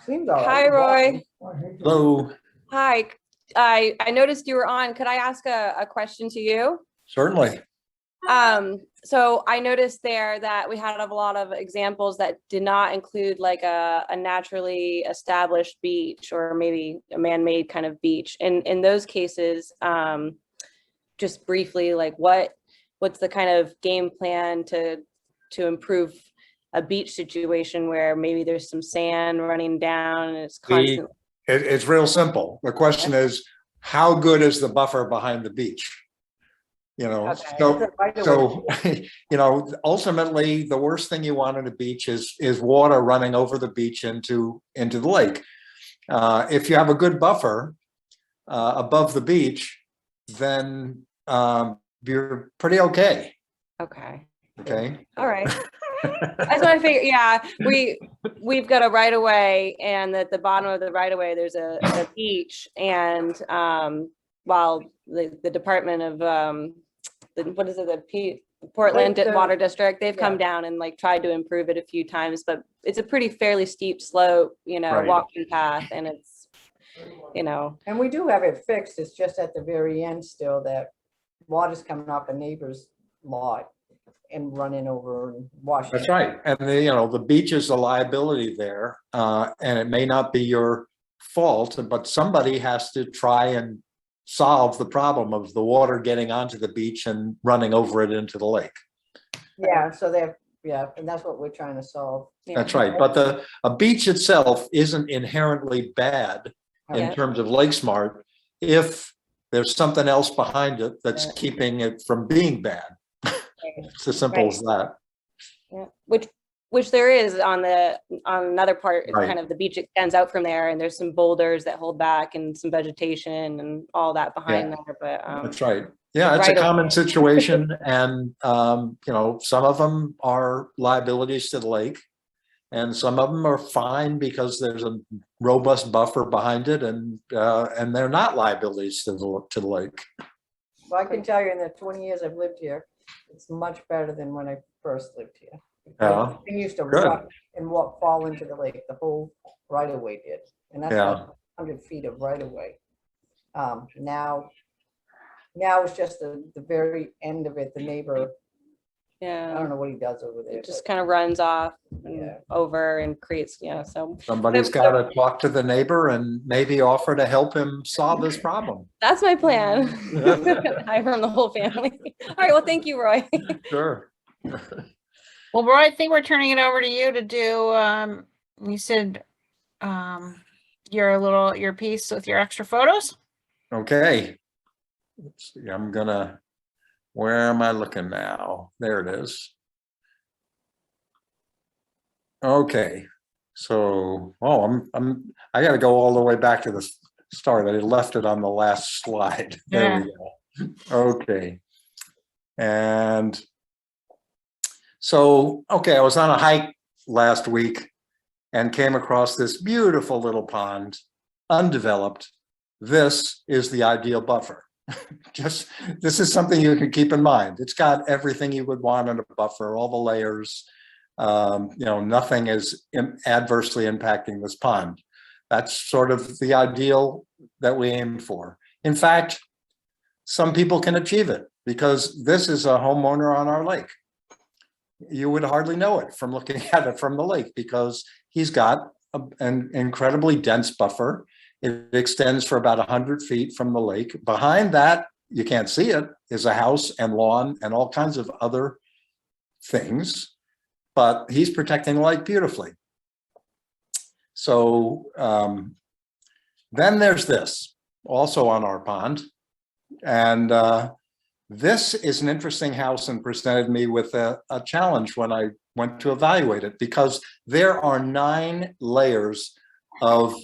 Seems all Hi, right. Roy. Hello, Hi. I noticed you were on. Could I ask a question to you? certainly. So I noticed there that we had a lot of examples that did not include like a naturally established beach or maybe a man-made kind of beach. And in those cases, just briefly, like what's the kind of game plan to improve a beach situation where maybe there's some sand running down and it's constant. It's real simple. The question is, how good is the buffer behind the beach? You know, Okay. so you know, ultimately, the worst thing you want on a beach is water running over the beach into the lake. If you have a good buffer above the beach, then you're pretty okay. Okay. Okay. All right. I just want to figure, yeah, we've got a right of way, and at the bottom of the right of way, there's a beach, and while the Department of what is it, the Portland Water District, they've come down and like tried to improve it a few times, but it's a pretty fairly steep slope, you know, Right. walking path, and it's, you know. And we do have it fixed. It's just at the very end still that water's coming off a neighbor's lot and running over and washing. That's right. And you know, the beach is a liability there, and it may not be your fault, but somebody has to try and solve the problem of the water getting onto the beach and running over it into the lake. Yeah, so and that's what we're trying to solve. That's right. But a beach itself isn't inherently bad in Yeah. terms of LakeSmart if there's something else behind it that's keeping it from being bad. It's as simple as that. Yeah, which there is on another part, Right. kind of the beach extends out from there, and there's some boulders that hold back and some vegetation and all that behind there. But That's right. Yeah, it's right a common situation, and you know, some of them are liabilities to the lake, and some of them are fine because there's a robust buffer behind it, and they're not liabilities to the lake. Well, I can tell you in the 20 years I've lived here, it's much better than when I first lived here. Yeah. I used to Good. run and fall into the lake, the whole right of way did. And that's Yeah. like 100 feet of right of way. Now it's just the very end of it, the neighbor, I yeah, don't know what he does over there. it just kind of runs off and Yeah. over and creates, so Somebody's got to talk to the neighbor and maybe offer to help him solve this problem. that's my plan. I from the whole family. All right, well, thank you, Roy. Sure. Well, Roy, I think we're turning it over to you to do, you said your piece with your extra photos. Okay. Let's see, where am I looking now? There it is. Okay, so, I gotta go all the way back to the start. I left it on the last slide. There we go. Okay. And so, okay, I was on a hike last week and came across this beautiful little pond, undeveloped. This is the ideal buffer. This is something you can keep in mind. It's got everything you would want in a buffer, all the layers. Nothing is adversely impacting this pond. That's sort of the ideal that we aim for. In fact, some people can achieve it because this is a homeowner on our lake. You would hardly know it from looking at it from the lake because he's got an incredibly dense buffer. It extends for about 100 feet from the lake. Behind that, you can't see it, is a house and lawn and all kinds of other things, but he's protecting the lake beautifully. So then there's this, also on our pond. And this is an interesting house and presented me with a challenge when I went to evaluate it, because there are 9 layers of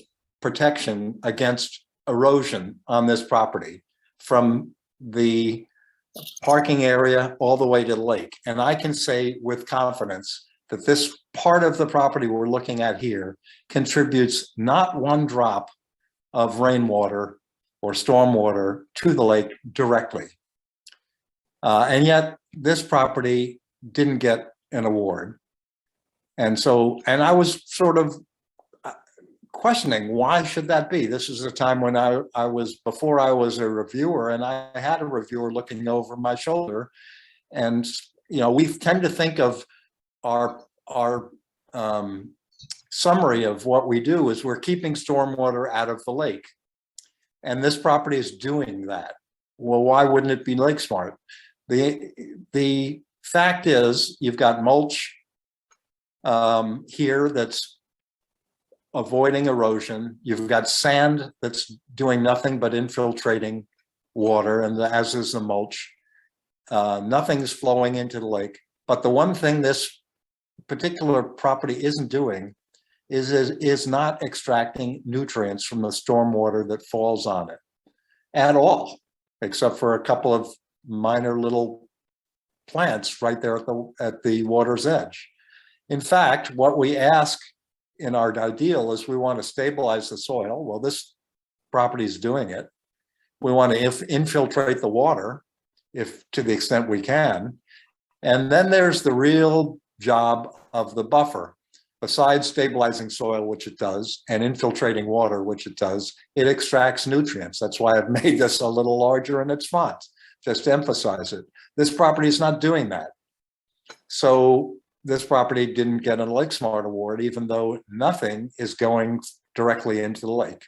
protection against erosion on this property, from the parking area all the way to the lake. And I can say with confidence that this part of the property we're looking at here contributes not one drop of rainwater or stormwater to the lake directly. And yet this property didn't get an award. And I was sort of questioning, why should that be? This is a time when before I was a reviewer, and I had a reviewer looking over my shoulder. And, you know, we tend to think of our summary of what we do is we're keeping stormwater out of the lake. And this property is doing that. Well, why wouldn't it be LakeSmart? The fact is, you've got mulch here that's avoiding erosion. You've got sand that's doing nothing but infiltrating water, and as is the mulch. Nothing's flowing into the lake. But the one thing this particular property isn't doing is not extracting nutrients from the stormwater that falls on it at all, except for a couple of minor little plants right there at the water's edge. In fact, what we ask in our ideal is we want to stabilize the soil. Well, this property is doing it. We want to infiltrate the water, if to the extent we can. And then there's the real job of the buffer. Besides stabilizing soil, which it does, and infiltrating water, which it does, it extracts nutrients. That's why I've made this a little larger in its font, just to emphasize it. This property is not doing that. So this property didn't get a LakeSmart award, even though nothing is going directly into the lake.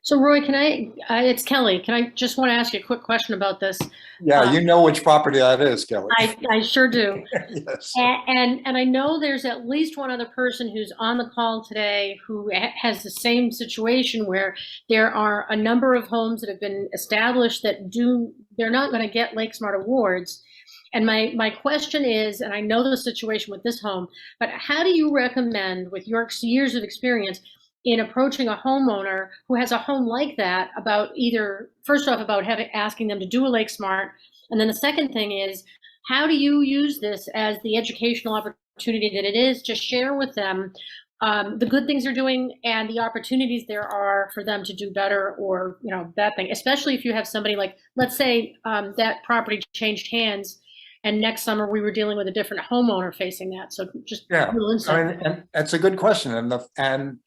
So Roy, it's Kelly. Can I just want to ask you a quick question about this? Yeah, you know which property that is, Kelly. I sure do. Yes. And I know there's at least one other person who's on the call today who has the same situation where there are a number of homes that have been established that they're not going to get LakeSmart awards. And my question is, and I know the situation with this home, but how do you recommend, with your years of experience, in approaching a homeowner who has a home like that, about either, first off, about asking them to do a LakeSmart, and then the second thing is, how do you use this as the educational opportunity that it is to share with them the good things they're doing and the opportunities there are for them to do better, or, you know, that thing, especially if you have somebody like, let's say that property changed hands and next summer we were dealing with a different homeowner facing that. So just Yeah, a little insight. I mean, and that's a good question. And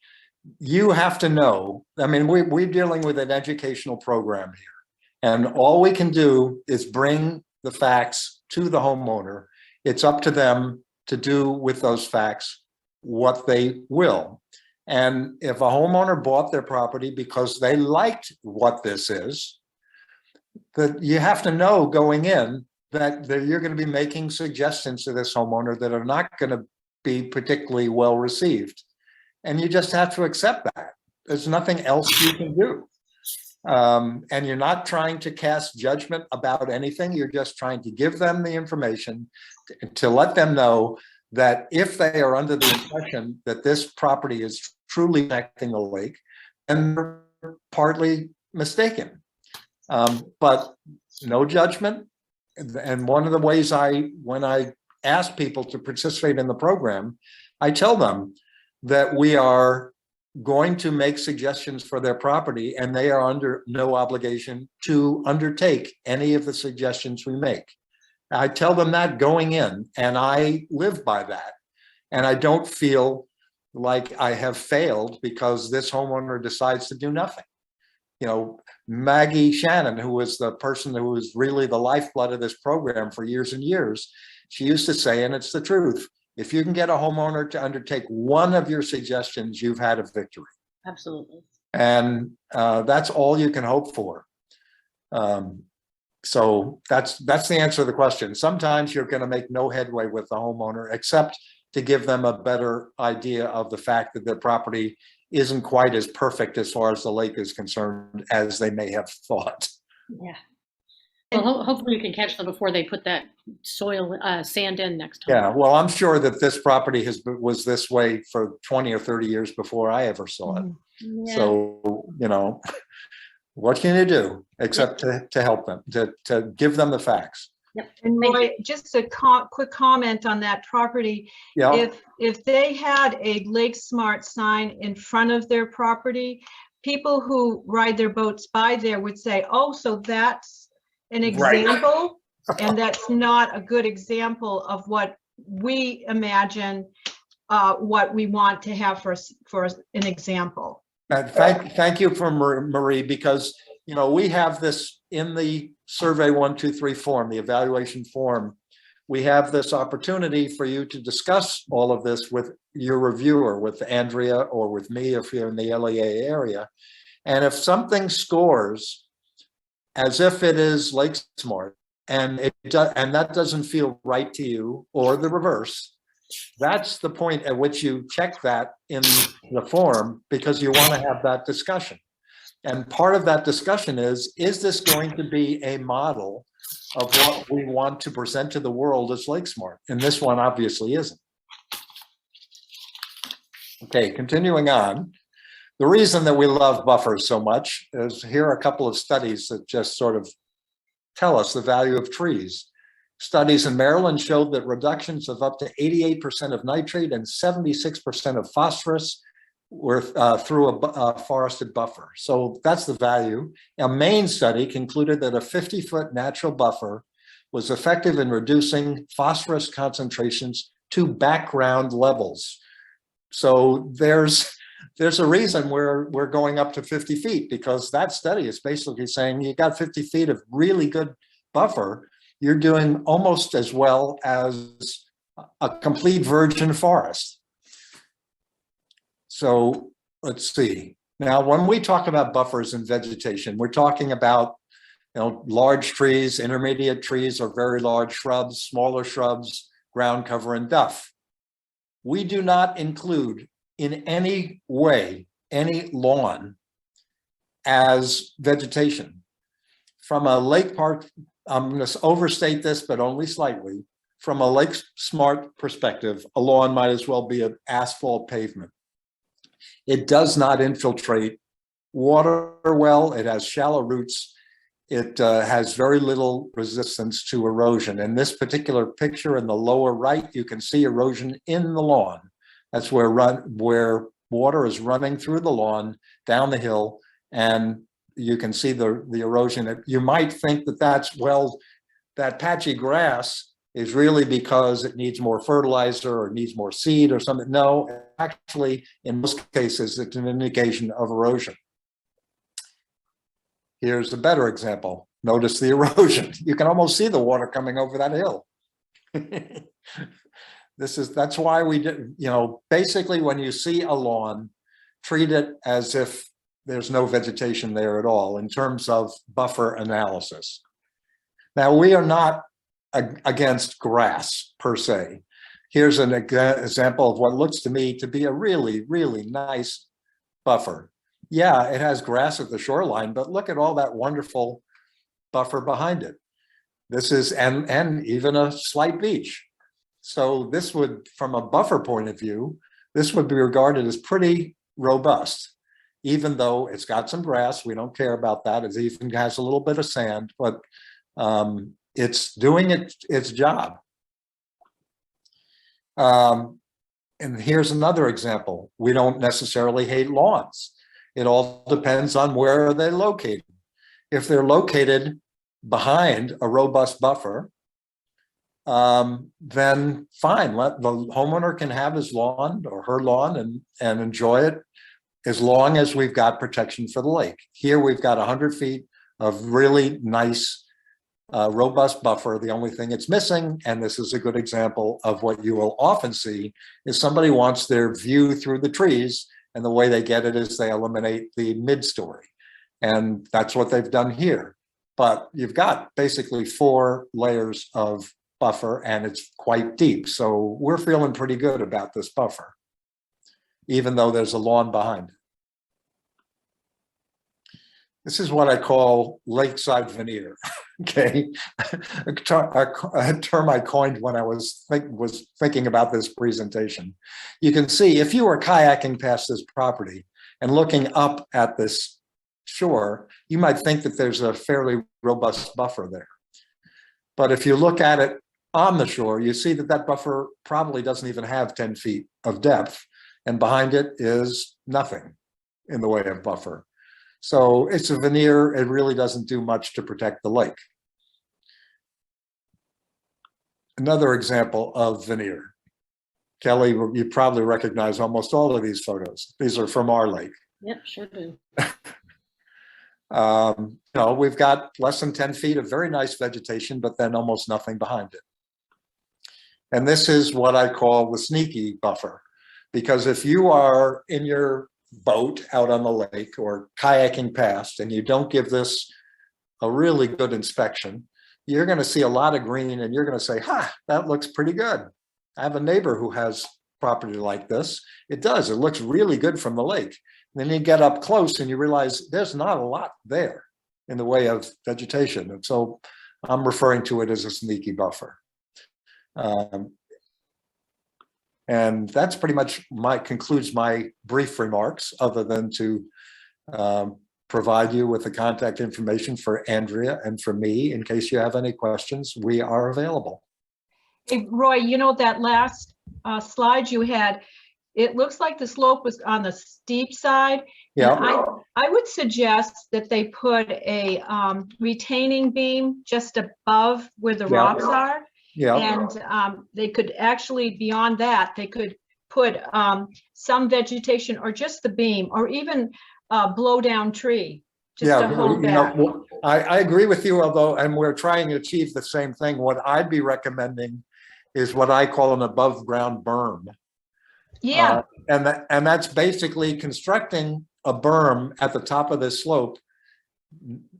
you have to know, I mean, we're dealing with an educational program here, and all we can do is bring the facts to the homeowner. It's up to them to do with those facts what they will. And if a homeowner bought their property because they liked what this is, that you have to know going in that you're going to be making suggestions to this homeowner that are not going to be particularly well received. And you just have to accept that. There's nothing else you can do. And you're not trying to cast judgment about anything. You're just trying to give them the information to let them know that if they are under the impression that this property is truly connecting the lake, then they're partly mistaken. But no judgment. And one of the ways when I ask people to participate in the program, I tell them that we are going to make suggestions for their property, and they are under no obligation to undertake any of the suggestions we make. I tell them that going in, and I live by that. And I don't feel like I have failed because this homeowner decides to do nothing. You know, Maggie Shannon, who was the person who was really the lifeblood of this program for years and years, she used to say, and it's the truth, if you can get a homeowner to undertake one of your suggestions, you've had a victory. Absolutely. And that's all you can hope for. So that's the answer to the question. Sometimes you're going to make no headway with the homeowner, except to give them a better idea of the fact that their property isn't quite as perfect as far as the lake is concerned as they may have thought. Yeah. Well, hopefully you can catch them before they put that sand in next time. Yeah, well, I'm sure that this property was this way for 20 or 30 years before I ever saw it. Yeah. So, you know, what can you do except to help them, to give them the facts? Yep. And Thank Roy, just a quick comment on that property. Yeah. If they had a LakeSmart sign in front of their property, people who ride their boats by there would say, oh, so that's an example, and that's not a good example of what we imagine what we want to have for an example. Thank you for Marie, because, you know, we have this in the survey 1, 2, 3 form, the evaluation form. We have this opportunity for you to discuss all of this with your reviewer, with Andrea or with me if you're in the LEA area. And if something scores as if it is LakeSmart and that doesn't feel right to you, or the reverse, that's the point at which you check that in the form, because you want to have that discussion. And part of that discussion is this going to be a model of what we want to present to the world as LakeSmart? And this one obviously isn't. Okay, continuing on. The reason that we love buffers so much is, here are a couple of studies that just sort of tell us the value of trees. Studies in Maryland showed that reductions of up to 88% of nitrate and 76% of phosphorus were through a forested buffer. So that's the value. A Maine study concluded that a 50-foot natural buffer was effective in reducing phosphorus concentrations to background levels. So there's a reason we're going up to 50 feet, because that study is basically saying you got 50 feet of really good buffer, you're doing almost as well as a complete virgin forest. So let's see. Now, when we talk about buffers and vegetation, we're talking about, you know, large trees, intermediate trees, or very large shrubs, smaller shrubs, ground cover, and duff. We do not include in any way any lawn as vegetation. From a lake park, I'm going to overstate this, but only slightly. From a LakeSmart perspective, a lawn might as well be an asphalt pavement. It does not infiltrate water well. It has shallow roots. It has very little resistance to erosion. In this particular picture in the lower right, you can see erosion in the lawn. That's where water is running through the lawn, down the hill, and you can see the erosion. You might think that that patchy grass is really because it needs more fertilizer or needs more seed or something. No, actually, in most cases, it's an indication of erosion. Here's a better example. Notice the erosion. You can almost see the water coming over that hill. That's why we did, you know, basically when you see a lawn, treat it as if there's no vegetation there at all in terms of buffer analysis. Now, we are not against grass per se. Here's an example of what looks to me to be a really, really nice buffer. Yeah, it has grass at the shoreline, but look at all that wonderful buffer behind it. This is, and even a slight beach. So this would, from a buffer point of view, this would be regarded as pretty robust, even though it's got some grass. We don't care about that. It even has a little bit of sand, but it's doing its job. And here's another example. We don't necessarily hate lawns. It all depends on where they're located. If they're located behind a robust buffer, then fine. Let the homeowner can have his lawn or her lawn and enjoy it, as long as we've got protection for the lake. Here we've got 100 feet of really nice, robust buffer. The only thing it's missing, and this is a good example of what you will often see, is somebody wants their view through the trees, and the way they get it is they eliminate the mid-story. And that's what they've done here. But you've got basically 4 layers of buffer, and it's quite deep. So we're feeling pretty good about this buffer, even though there's a lawn behind it. This is what I call lakeside veneer, okay? A term I coined when I was thinking about this presentation. You can see if you were kayaking past this property and looking up at this shore, you might think that there's a fairly robust buffer there. But if you look at it on the shore, you see that that buffer probably doesn't even have 10 feet of depth, and behind it is nothing in the way of buffer. So it's a veneer. It really doesn't do much to protect the lake. Another example of veneer. Kelly, you probably recognize almost all of these photos. These are from our lake. Yep, sure do. You know, we've got less than 10 feet of very nice vegetation, but then almost nothing behind it. And this is what I call the sneaky buffer, because if you are in your boat out on the lake or kayaking past and you don't give this a really good inspection, you're going to see a lot of green and you're going to say, ha, that looks pretty good. I have a neighbor who has property like this. It does. It looks really good from the lake. And then you get up close and you realize there's not a lot there in the way of vegetation. And so I'm referring to it as a sneaky buffer. And that's pretty much concludes my brief remarks, other than to provide you with the contact information for Andrea and for me in case you have any questions. We are available. Hey, Roy, you know, that last slide you had, it looks like the slope was on the steep side. Yeah. I would suggest that they put a retaining beam just above where the rocks are. Yeah. And they could actually, beyond that, they could put some vegetation or just the beam, or even a blow down tree just to hold back. Know, I agree with you, although, and we're trying to achieve the same thing. What I'd be recommending is what I call an above ground berm. Yeah. And that's basically constructing a berm at the top of this slope,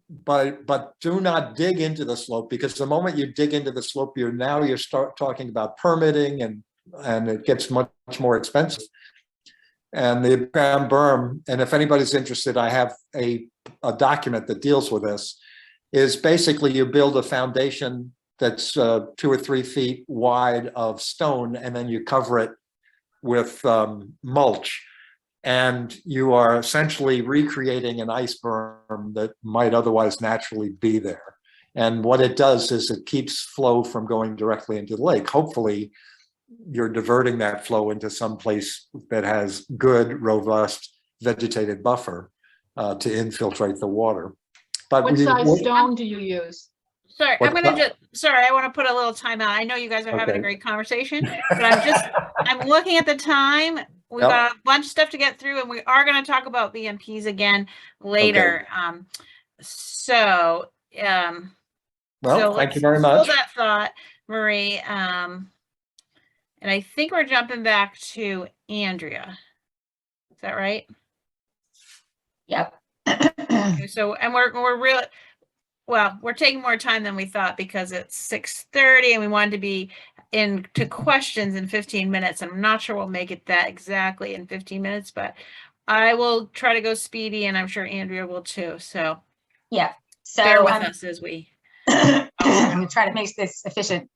but do not dig into the slope, because the moment you dig into the slope, you start talking about permitting and it gets much more expensive. And the ground berm, and if anybody's interested, I have a document that deals with this, is basically you build a foundation that's 2 or 3 feet wide of stone, and then you cover it with mulch. And you are essentially recreating an ice berm that might otherwise naturally be there. And what it does is it keeps flow from going directly into the lake. Hopefully, you're diverting that flow into some place that has good, robust vegetated buffer to infiltrate the water. But What size stone do you use? Sorry, I'm going to sorry, I want to put a little time out. I know you guys are having a great conversation, but I'm looking at the time. We've got a bunch of stuff to get through, and we are going to talk about BMPs again later. Well, thank you very much. Hold that thought, Marie. And I think we're jumping back to Andrea. Is that right? Yep. Okay, so, and we're really, well, we're taking more time than we thought because it's 6:30 and we wanted to be into questions in 15 minutes. I'm not sure we'll make it that exactly in 15 minutes, but I will try to go speedy, and I'm sure Andrea will too. So yeah, so bear with us as we try to make this efficient,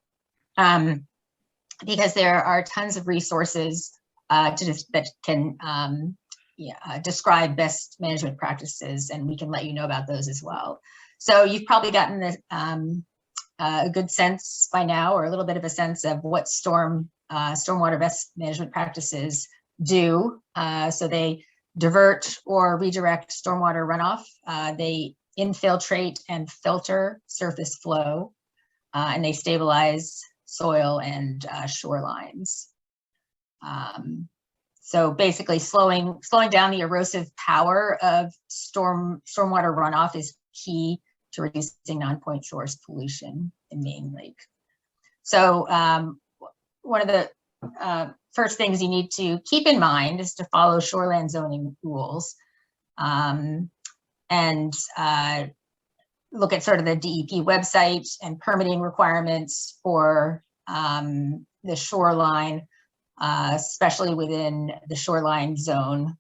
because there are tons of resources that can describe best management practices, and we can let you know about those as well. So you've probably gotten this, a good sense by now, or a little bit of a sense of what stormwater best management practices do. So they divert or redirect stormwater runoff. They infiltrate and filter surface flow, and they stabilize soil and shorelines. So basically slowing down the erosive power of stormwater runoff is key to reducing non-point source pollution in Main Lake. So one of the first things you need to keep in mind is to follow shoreland zoning rules, and look at sort of the DEP website and permitting requirements for the shoreline, especially within the shoreline zone,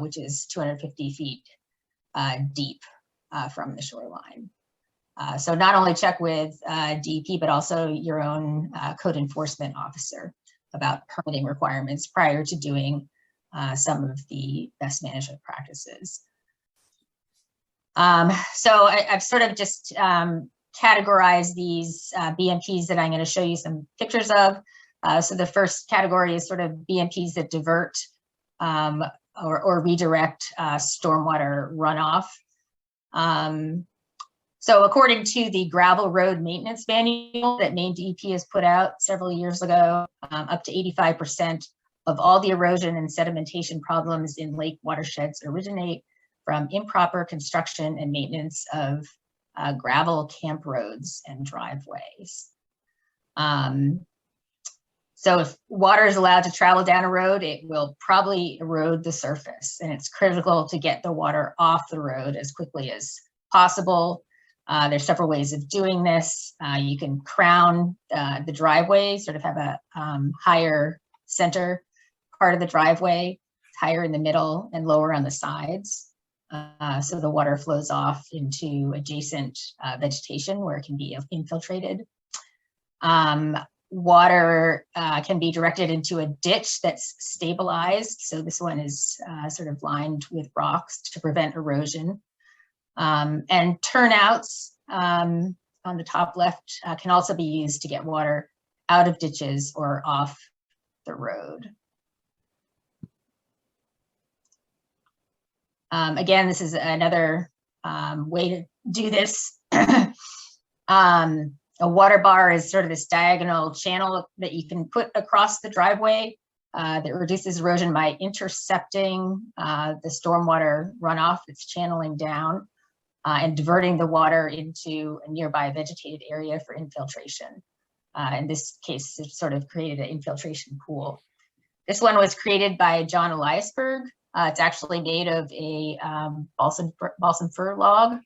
which is 250 feet deep from the shoreline. So not only check with DEP, but also your own code enforcement officer about permitting requirements prior to doing some of the best management practices. So I've sort of just categorized these BMPs that I'm going to show you some pictures of. So the first category is sort of BMPs that divert or redirect stormwater runoff. So according to the gravel road maintenance manual that Maine DEP has put out several years ago, up to 85% of all the erosion and sedimentation problems in lake watersheds originate from improper construction and maintenance of gravel camp roads and driveways. So if water is allowed to travel down a road, it will probably erode the surface, and it's critical to get the water off the road as quickly as possible. There's several ways of doing this. You can crown the driveway, sort of have a higher center part of the driveway, higher in the middle and lower on the sides. So the water flows off into adjacent vegetation where it can be infiltrated. Water can be directed into a ditch that's stabilized. So this one is sort of lined with rocks to prevent erosion. And turnouts on the top left can also be used to get water out of ditches or off the road. Again, this is another way to do this. A water bar is sort of this diagonal channel that you can put across the driveway that reduces erosion by intercepting the stormwater runoff that's channeling down and diverting the water into a nearby vegetated area for infiltration. In this case, it sort of created an infiltration pool. This one was created by John Eliasberg. It's actually made of a balsam fir log.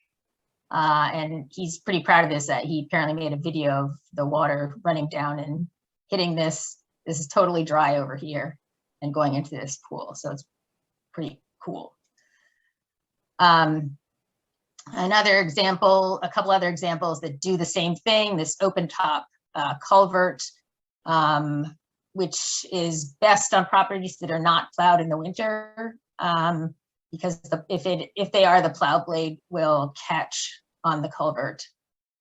And he's pretty proud of this, that he apparently made a video of the water running down and hitting this. This is totally dry over here and going into this pool. So it's pretty cool. Another example, a couple other examples that do the same thing, this open top culvert, which is best on properties that are not plowed in the winter, because if they are, the plow blade will catch on the culvert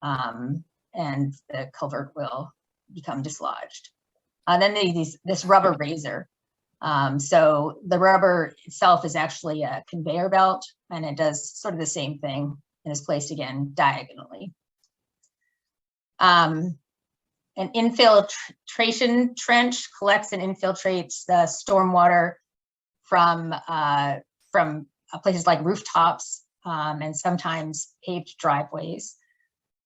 and the culvert will become dislodged. Then they use this rubber razor. So the rubber itself is actually a conveyor belt, and it does sort of the same thing and is placed again diagonally. An infiltration trench collects and infiltrates the stormwater from places like rooftops and sometimes paved driveways.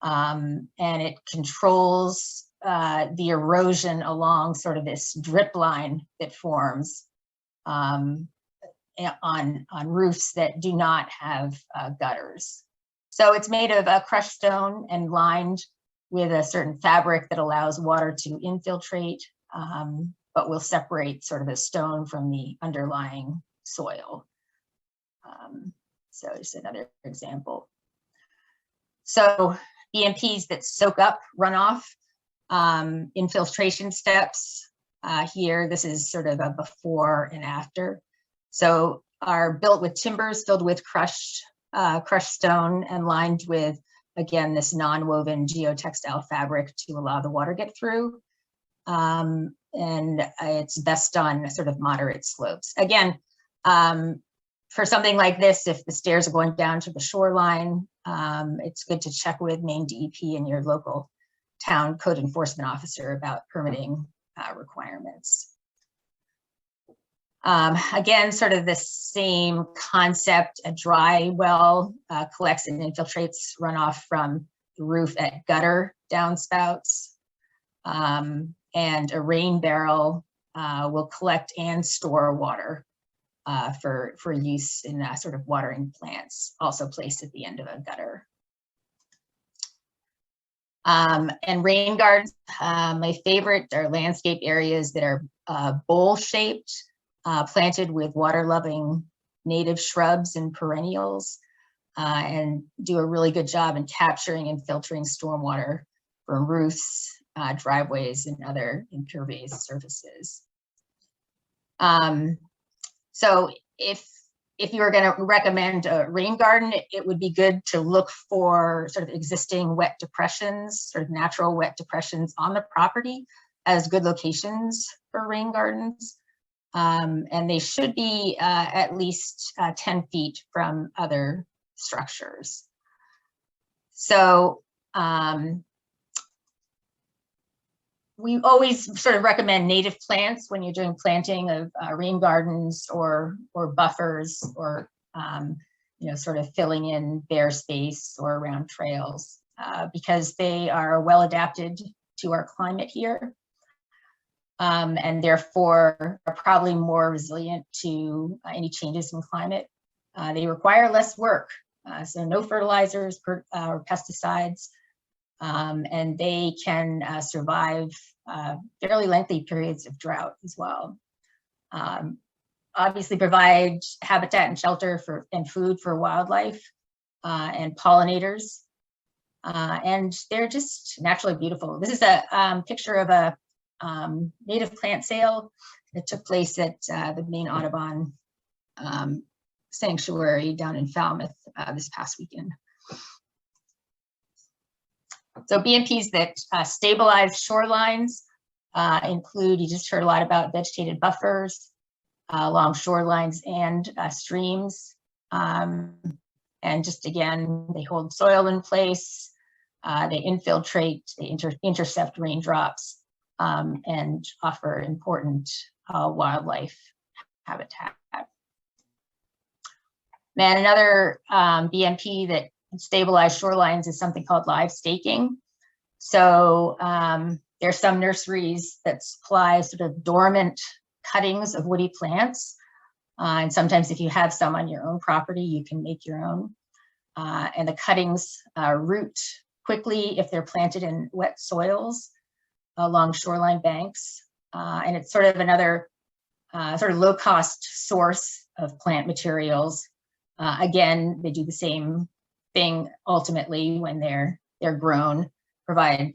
And it controls the erosion along sort of this drip line that forms on roofs that do not have gutters. So it's made of crushed stone and lined with a certain fabric that allows water to infiltrate, but will separate sort of the stone from the underlying soil. So just another example. So BMPs that soak up runoff, infiltration steps here. This is sort of a before and after. So are built with timbers filled with crushed stone and lined with, again, this non-woven geotextile fabric to allow the water get through. And it's best on sort of moderate slopes. Again, for something like this, if the stairs are going down to the shoreline, it's good to check with Maine DEP and your local town code enforcement officer about permitting requirements. Again, sort of the same concept. A dry well collects and infiltrates runoff from the roof at gutter downspouts. And a rain barrel will collect and store water for use in sort of watering plants, also placed at the end of a gutter. And rain gardens, my favorite are landscape areas that are bowl-shaped, planted with water-loving native shrubs and perennials, and do a really good job in capturing and filtering stormwater from roofs, driveways, and other impervious surfaces. So if you were going to recommend a rain garden, it would be good to look for sort of existing wet depressions, sort of natural wet depressions on the property as good locations for rain gardens. And they should be at least 10 feet from other structures. So we always sort of recommend native plants when you're doing planting of rain gardens or buffers or sort of filling in bare space or around trails because they are well adapted to our climate here and therefore are probably more resilient to any changes in climate. They require less work, so no fertilizers or pesticides. And they can survive fairly lengthy periods of drought as well. Obviously provide habitat and shelter and food for wildlife and pollinators. And they're just naturally beautiful. This is a picture of a native plant sale that took place at the Maine Audubon Sanctuary down in Falmouth this past weekend. So BMPs that stabilize shorelines include, you just heard a lot about vegetated buffers along shorelines and streams. And just again, they hold soil in place, they infiltrate, they intercept raindrops, and offer important wildlife habitat. And another BMP that stabilize shorelines is something called live staking. So there are some nurseries that supply sort of dormant cuttings of woody plants. And sometimes if you have some on your own property, you can make your own. And the cuttings root quickly if they're planted in wet soils along shoreline banks. And it's sort of another sort of low-cost source of plant materials. Again, they do the same thing ultimately when they're grown, provide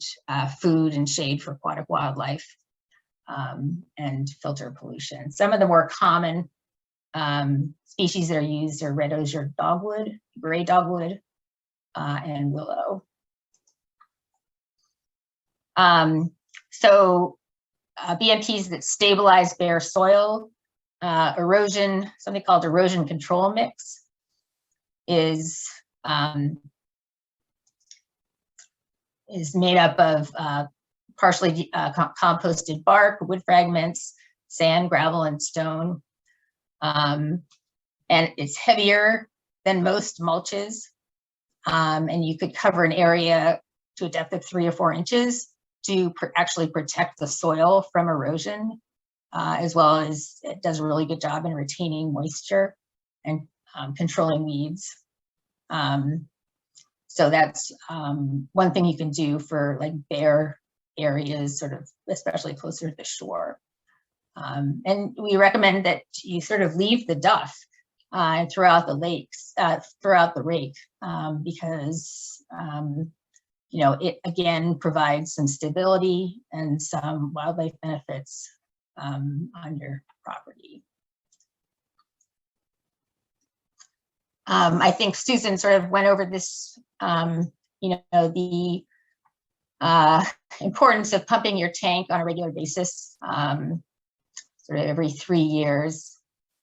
food and shade for aquatic wildlife and filter pollution. Some of the more common species that are used are red osier dogwood, gray dogwood, and willow. So BMPs that stabilize bare soil, erosion, something called erosion control mix is made up of partially composted bark, wood fragments, sand, gravel, and stone. And it's heavier than most mulches. And you could cover an area to a depth of 3 or 4 inches to actually protect the soil from erosion, as well as it does a really good job in retaining moisture and controlling weeds. So that's one thing you can do for like bare areas, sort of, especially closer to the shore. And we recommend that you sort of leave the duff throughout the lakes, throughout the rake, because it again provides some stability and some wildlife benefits on your property. I think Susan sort of went over this, the importance of pumping your tank on a regular basis, sort of every 3 years.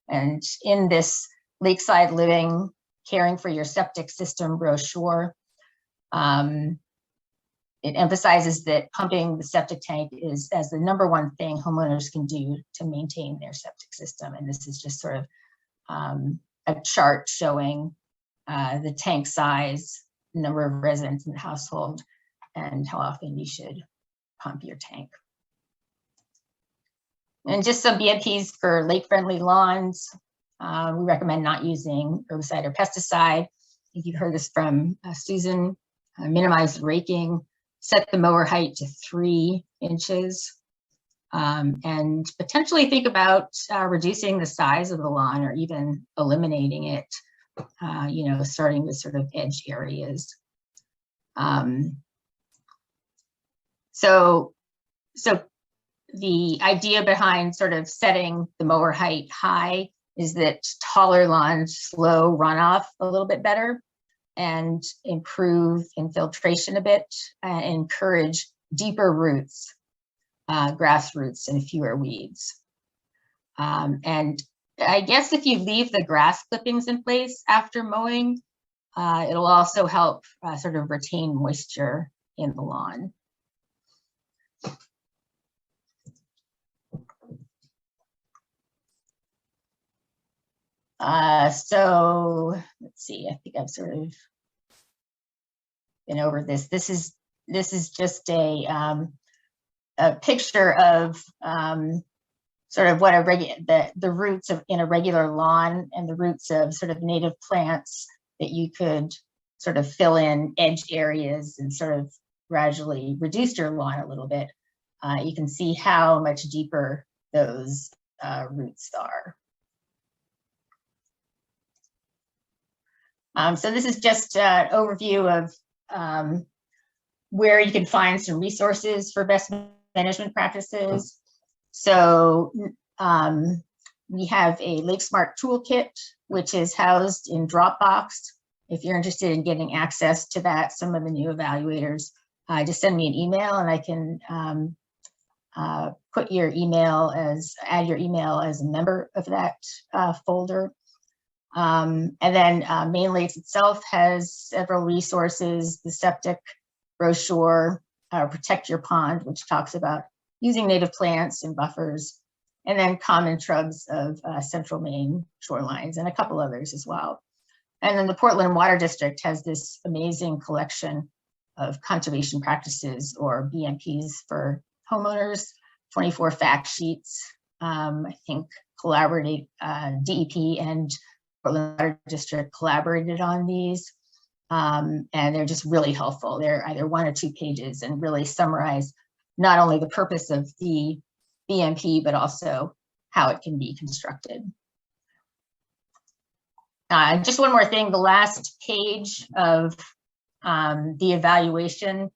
And in this Lakeside Living, Caring for Your Septic System brochure, it emphasizes that pumping the septic tank is as the #1 thing homeowners can do to maintain their septic system. And this is just sort of a chart showing the tank size, number of residents in the household, and how often you should pump your tank. And just some BMPs for lake-friendly lawns. We recommend not using herbicide or pesticide. I think you've heard this from Susan. Minimize raking, set the mower height to 3 inches, and potentially think about reducing the size of the lawn or even eliminating it, starting with sort of edge areas. So the idea behind sort of setting the mower height high is that taller lawns slow runoff a little bit better and improve infiltration a bit and encourage deeper roots, grass roots, and fewer weeds. And I guess if you leave the grass clippings in place after mowing, It'll also help sort of retain moisture in the lawn. So let's see, I think I've sort of been over this. This is just a picture of sort of what the roots of in a regular lawn and the roots of sort of native plants that you could sort of fill in edge areas and sort of gradually reduce your lawn a little bit. You can see how much deeper those roots are. So this is just an overview of where you can find some resources for best management practices. So we have a LakeSmart toolkit, which is housed in Dropbox. If you're interested in getting access to that, some of the new evaluators, just send me an email and I can add your email as a member of that folder. And then Main Lakes itself has several resources, the septic brochure, Protect Your Pond, which talks about using native plants and buffers, and then common shrubs of central Maine shorelines and a couple others as well. And then the Portland Water District has this amazing collection of conservation practices, or BMPs, for homeowners, 24 fact sheets. I think DEP and Portland Water District collaborated on these, and they're just really helpful. They're either 1 or 2 pages and really summarize not only the purpose of the BMP, but also how it can be constructed. Just one more thing, the last page of the evaluation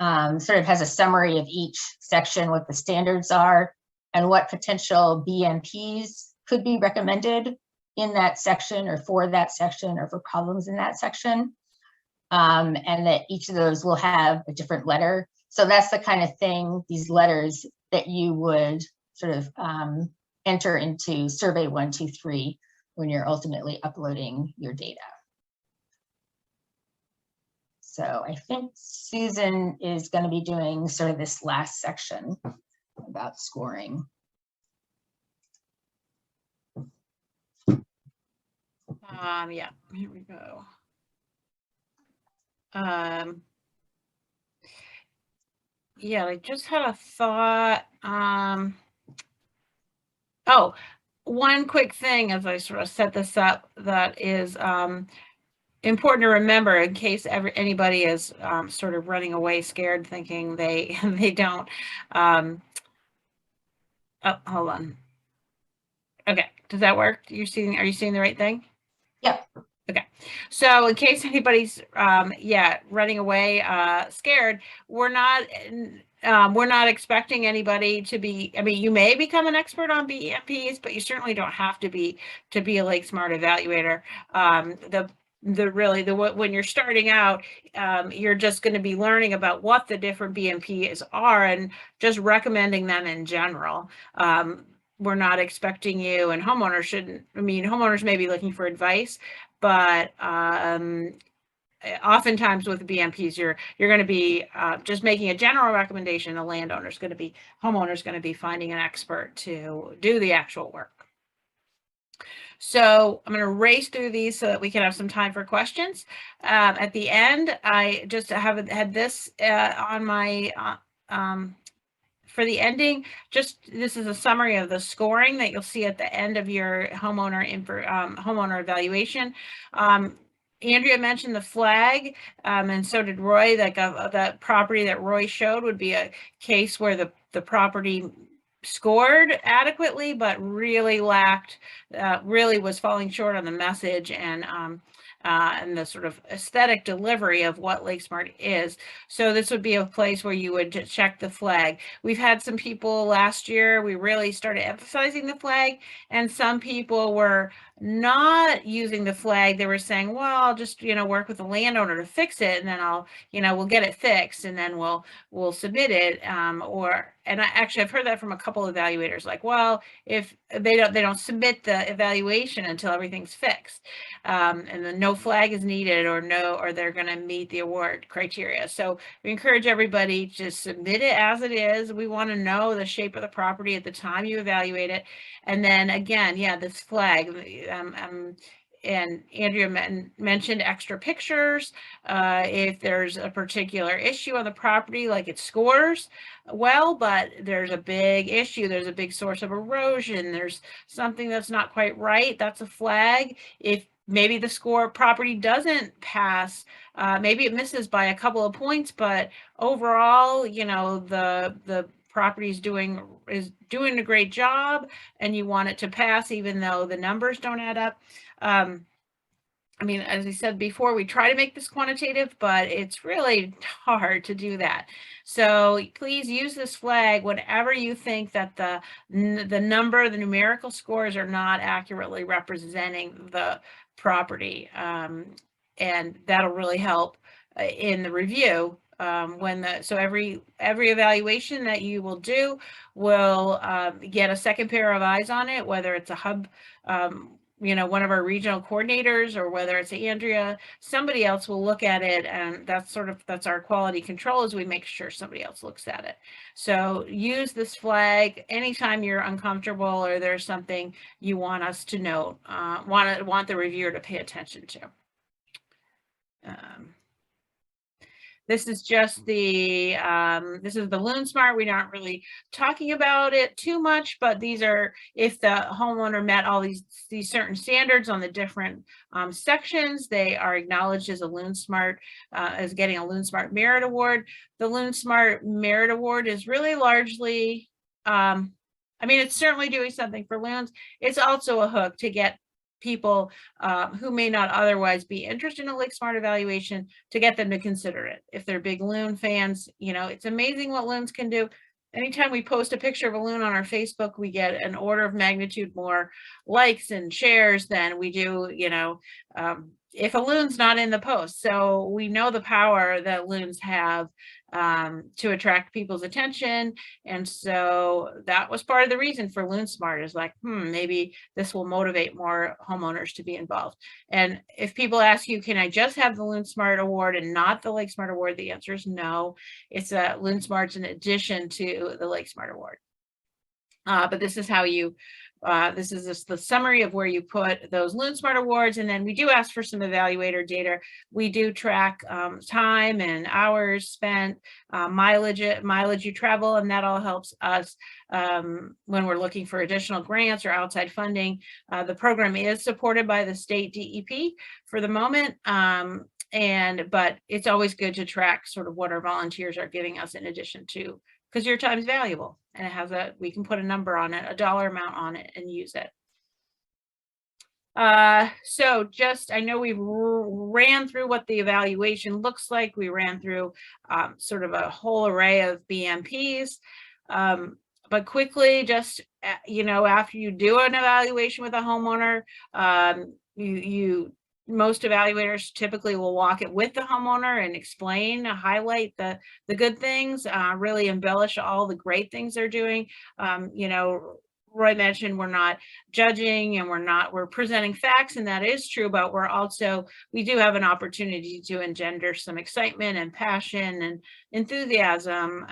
sort of has a summary of each section, what the standards are, and what potential BMPs could be recommended in that section or for that section or for problems in that section. And that each of those will have a different letter. So that's the kind of thing, these letters, that you would sort of enter into Survey 123 when you're ultimately uploading your data. So I think Susan is going to be doing sort of this last section about scoring. Yeah, here we go. Yeah, I just had a thought. Oh, one quick thing as I sort of set this up that is important to remember in case anybody is sort of running away scared, thinking they don't. Oh, hold on. Okay, does that work? Are you seeing the right thing? Yep. Okay, so in case anybody's running away scared, we're not expecting anybody to be, I mean, you may become an expert on BMPs, but you certainly don't have to be a LakeSmart evaluator. When you're starting out, you're just going to be learning about what the different BMPs are and just recommending them in general. We're not expecting you, and homeowners shouldn't, I mean, homeowners may be looking for advice, but oftentimes with BMPs, you're going to be just making a general recommendation. A landowner's going to be, homeowner's going to be finding an expert to do the actual work. So I'm going to race through these so that we can have some time for questions. At the end, I just had this on my for the ending. This is a summary of the scoring that you'll see at the end of your homeowner evaluation. Andrea mentioned the flag, and so did Roy. That property that Roy showed would be a case where the property scored adequately, but really was falling short on the message and the sort of aesthetic delivery of what LakeSmart is. So this would be a place where you would check the flag. We've had some people last year, we really started emphasizing the flag, and some people were not using the flag, they were saying, well, I'll just, work with the landowner to fix it, and then we'll get it fixed, and then we'll submit it. I've heard that from a couple of evaluators, like, well, if they don't submit the evaluation until everything's fixed, and then no flag is needed, or they're going to meet the award criteria. So we encourage everybody to submit it as it is. We want to know the shape of the property at the time you evaluate it. And then again, this flag, and Andrea mentioned extra pictures. If there's a particular issue on the property, like it scores well, but there's a big issue, there's a big source of erosion, there's something that's not quite right, that's a flag. If maybe the property doesn't pass, maybe it misses by a couple of points, but overall, the property is doing a great job, and you want it to pass even though the numbers don't add up. As I said before, we try to make this quantitative, but it's really hard to do that. So please use this flag whenever you think that the numerical scores are not accurately representing the property. And that'll really help in the review. So every evaluation that you will do will get a second pair of eyes on it, whether it's a hub, one of our regional coordinators, or whether it's Andrea, somebody else will look at it, and that's our quality control, is we make sure somebody else looks at it. So use this flag anytime you're uncomfortable or there's something you want us to note, want the reviewer to pay attention to. This is just the LakeSmart. We're not really talking about it too much, but these are if the homeowner met all these certain standards on the different sections, they are acknowledged as a LakeSmart, as getting a LakeSmart Merit Award. The LakeSmart Merit Award is really largely, it's certainly doing something for loons. It's also a hook to get people who may not otherwise be interested in a LakeSmart evaluation, to get them to consider it. If they're big loon fans, it's amazing what loons can do. Anytime we post a picture of a loon on our Facebook, we get an order of magnitude more likes and shares than we do, if a loon's not in the post. So we know the power that loons have to attract people's attention. And so that was part of the reason for LakeSmart, is like, maybe this will motivate more homeowners to be involved. And if people ask you, can I just have the LakeSmart Award and not the LakeSmart Award? The answer is no. It's LakeSmart's in addition to the LakeSmart Award. But this is how you, this is just the summary of where you put those LakeSmart Awards. And then we do ask for some evaluator data. We do track time and hours spent, mileage you travel, and that all helps us when we're looking for additional grants or outside funding. The program is supported by the state DEP for the moment. But it's always good to track sort of what our volunteers are giving us in addition to, because your time is valuable, and it has we can put a number on it, a dollar amount on it, and use it. So I know we ran through what the evaluation looks like. We ran through sort of a whole array of BMPs, but quickly, just, after you do an evaluation with a homeowner, most evaluators typically will walk it with the homeowner and explain, highlight the good things, really embellish all the great things they're doing. Roy mentioned we're not judging, and we're presenting facts, and that is true, but we do have an opportunity to engender some excitement and passion and enthusiasm.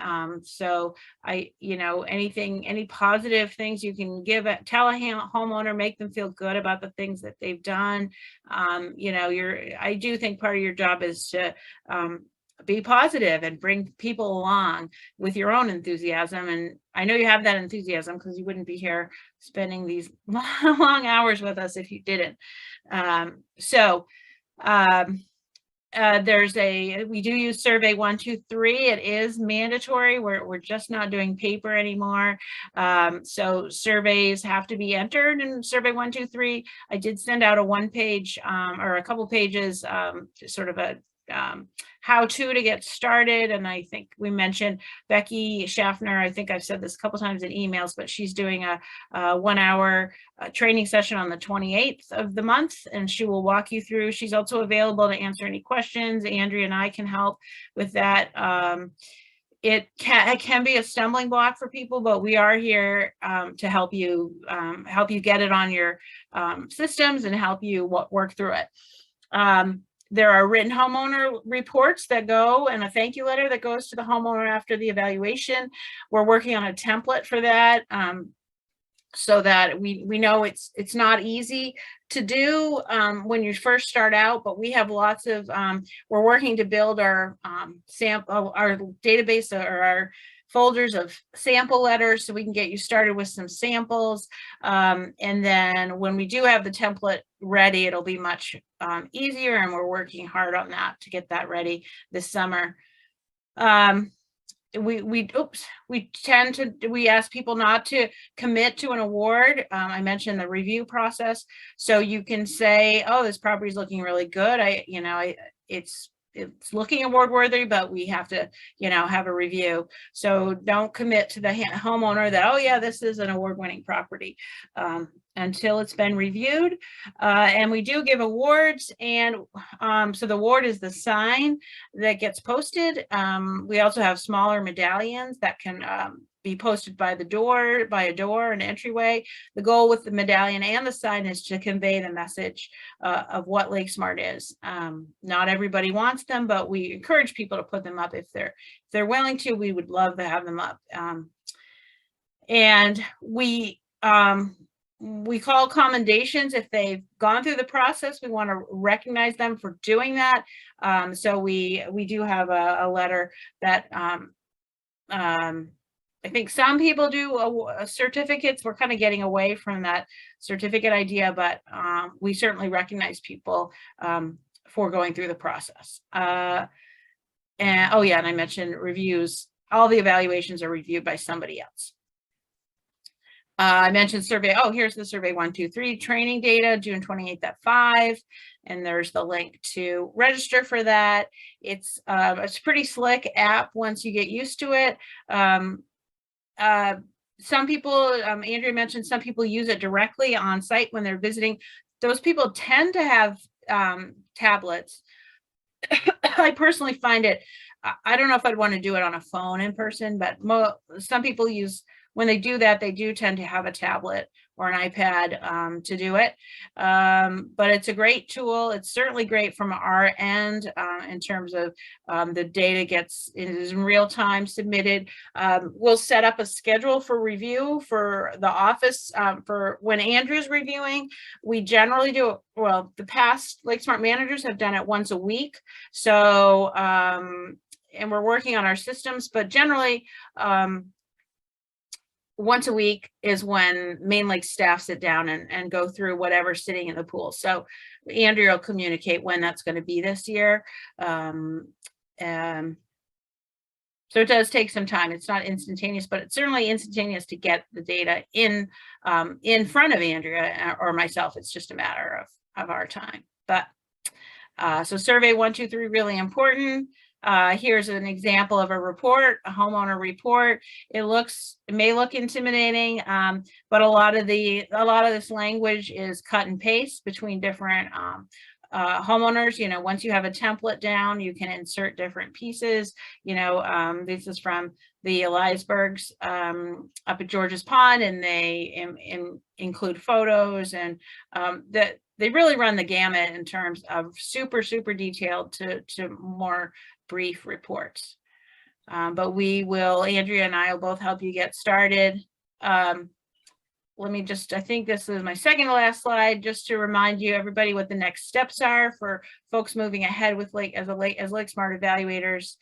So any positive things you can tell a homeowner, make them feel good about the things that they've done. I do think part of your job is to be positive and bring people along with your own enthusiasm. And I know you have that enthusiasm, because you wouldn't be here spending these long hours with us if you didn't. We do use survey 1, 2, 3. It is mandatory. We're just not doing paper anymore. So surveys have to be entered in survey 1, 2, 3. I did send out a one-page or a couple pages, sort of a how-to to get started. And I think we mentioned Becky Schaffner. I think I've said this a couple times in emails, but she's doing a 1-hour training session on the 28th of the month, and she will walk you through. She's also available to answer any questions. Andrea and I can help with that. It can be a stumbling block for people, but we are here to help you get it on your systems and help you work through it. There are written homeowner reports that go, and a thank you letter that goes to the homeowner after the evaluation. We're working on a template for that, so that we know it's not easy to do when you first start out, but we have lots of, we're working to build our our database or our folders of sample letters so we can get you started with some samples. And then when we do have the template ready, it'll be much easier, and we're working hard on that to get that ready this summer. We ask people not to commit to an award. I mentioned the review process, so you can say, oh, this property is looking really good. It's looking award worthy, but we have to, have a review. So don't commit to the homeowner that, oh yeah, this is an award-winning property until it's been reviewed. And we do give awards, and so the award is the sign that gets posted. We also have smaller medallions that can be posted by a door, an entryway. The goal with the medallion and the sign is to convey the message of what LakeSmart is. Not everybody wants them, but we encourage people to put them up if they're willing to. We would love to have them up. And we call commendations if they've gone through the process. We want to recognize them for doing that. So we do have a letter that I think some people do certificates. We're kind of getting away from that certificate idea, but we certainly recognize people for going through the process. And oh yeah, and I mentioned reviews. All the evaluations are reviewed by somebody else. I mentioned survey. Oh, here's the survey 123 training data, June 28th at 5. And there's the link to register for that. It's a pretty slick app once you get used to it. Some people, Andrea mentioned, some people use it directly on site when they're visiting. Those people tend to have tablets. I personally find it, I don't know if I'd want to do it on a phone in person, but some people use, when they do that, they do tend to have a tablet or an iPad to do it. But it's a great tool. It's certainly great from our end in terms of the data is in real time submitted. We'll set up a schedule for review for the office for when Andrew's reviewing. We generally do, well, the past LakeSmart managers have done it once a week. So, and we're working on our systems, but generally, once a week is when main lake staff sit down and go through whatever's sitting in the pool. So Andrea will communicate when that's going to be this year. So it does take some time. It's not instantaneous, but it's certainly instantaneous to get the data in front of Andrea or myself. It's just a matter of our time. But so survey 123, really important. Here's an example of a report, a homeowner report. It may look intimidating, but a lot of this language is cut and paste between different homeowners. Once you have a template down, you can insert different pieces. This is from the Eliasbergs up at George's Pond, and they include photos, and that they really run the gamut in terms of super detailed to more brief reports. But Andrea and I will both help you get started. Let me I think this is my second to last slide, just to remind you, everybody, what the next steps are for folks moving ahead with as LakeSmart evaluators.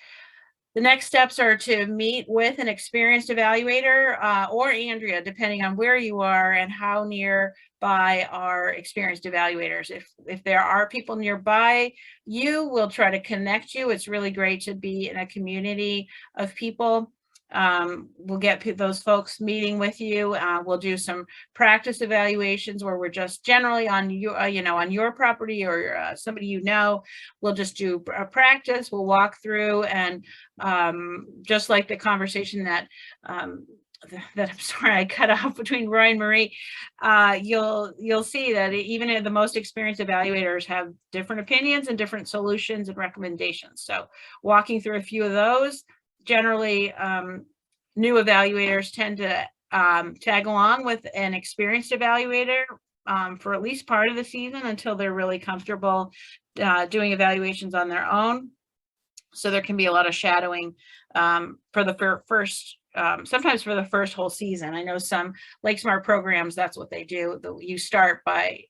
The next steps are to meet with an experienced evaluator or Andrea, depending on where you are and how nearby are experienced evaluators. If there are people nearby, we'll try to connect you. It's really great to be in a community of people. We'll get those folks meeting with you. We'll do some practice evaluations where we're just generally on your, on your property or somebody we'll just do a practice. We'll walk through and just like the conversation that I'm sorry, I cut off between Roy and Marie, you'll see that even the most experienced evaluators have different opinions and different solutions and recommendations. So walking through a few of those, generally new evaluators tend to tag along with an experienced evaluator for at least part of the season until they're really comfortable doing evaluations on their own. So there can be a lot of shadowing for the first, sometimes for the first whole season. I know some LakeSmart programs, that's what they do. You start by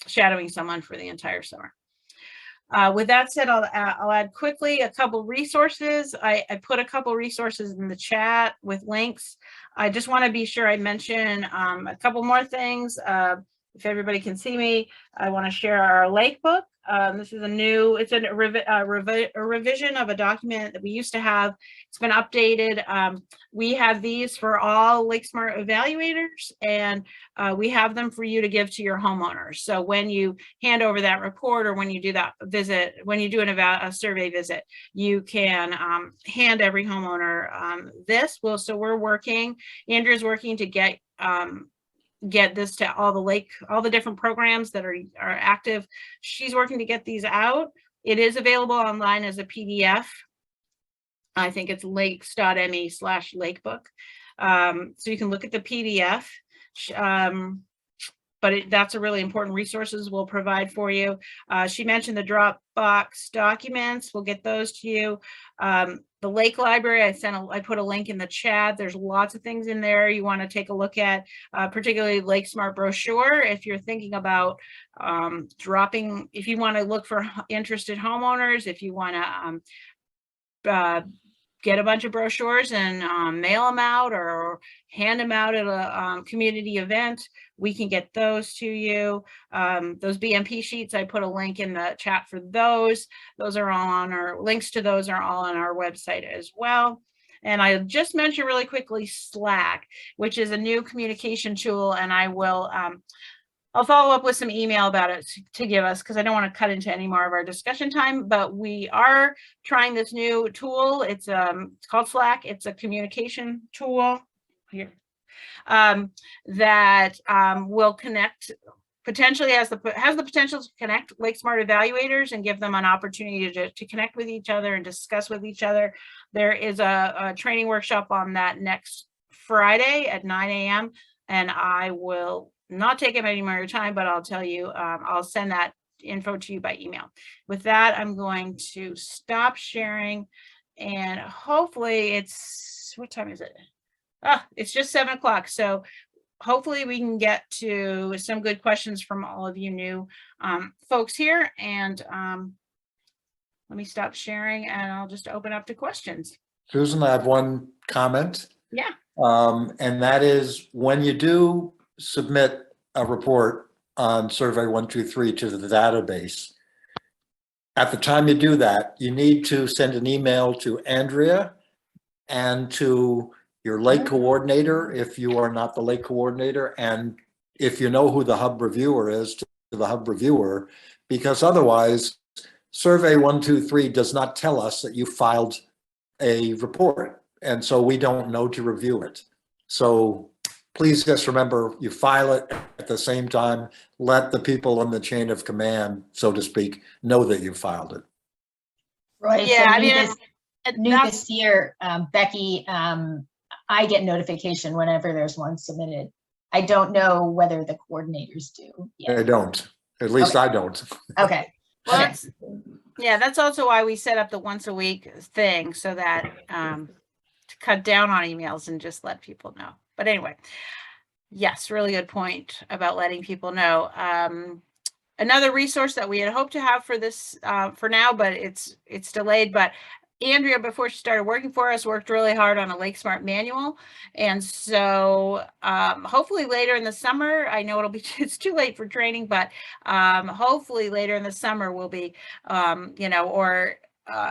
shadowing someone for the entire summer. With that said, I'll add quickly a couple resources. I put a couple resources in the chat with links. I just want to be sure I mention a couple more things. If everybody can see me, I want to share our Lake book. This is it's a revision of a document that we used to have. It's been updated. We have these for all LakeSmart evaluators, and we have them for you to give to your homeowners. So when you hand over that report or when you do that visit, when you do a survey visit, you can hand every homeowner this. So we're working, Andrea's working to get this to all the different programs that are active. She's working to get these out. It is available online as a PDF. I think it's lakes.me/lakebook. So you can look at the PDF. But that's a really important resources we'll provide for you. She mentioned the Dropbox documents. We'll get those to you. The Lake Library, I put a link in the chat. There's lots of things in there you want to take a look at, particularly LakeSmart brochure. If you're thinking about if you want to look for interested homeowners, if you want to get a bunch of brochures and mail them out or hand them out at a community event, we can get those to you. Those BMP sheets, I put a link in the chat for those. Those are all on links to those are all on our website as well. And I just mentioned really quickly Slack, which is a new communication tool, and I'll follow up with some email about it to give us, because I don't want to cut into any more of our discussion time, but we are trying this new tool. It's called Slack. It's a communication tool here that will connect, potentially has the potential to connect LakeSmart evaluators and give them an opportunity to connect with each other and discuss with each other. There is a training workshop on that next Friday at 9 a.m. and I will not take up any more time, but I'll tell you, I'll send that info to you by email. With that, I'm going to stop sharing, and hopefully what time is it? It's just 7 o'clock. So hopefully we can get to some good questions from all of you new folks here. And let me stop sharing and I'll just open up to questions. Susan, I have one comment. Yeah. And that is, when you do submit a report on survey 123 to the database, at the time you do that, you need to send an email to Andrea and to your lake coordinator if you are not the lake coordinator, and if you know who the hub reviewer is, to the hub reviewer, because otherwise survey 123 does not tell us that you filed a report, and so we don't know to review it. So please just remember, you file it at the same time. Let the people on the chain of command, so to speak, know that you filed it. Right. Yeah, So I mean, this year, Becky, I get notification whenever there's one submitted. I don't know whether the coordinators do. They don't. At least Okay. I don't. Okay. Well, that's also why we set up the once a week thing, so that to cut down on emails and just let people know. But anyway, yes, really good point about letting people know. Another resource that we had hoped to have for this for now, but it's delayed. But Andrea, before she started working for us, worked really hard on a LakeSmart manual. And so hopefully later in the summer, I know it's too late for training, but hopefully later in the summer we'll be, or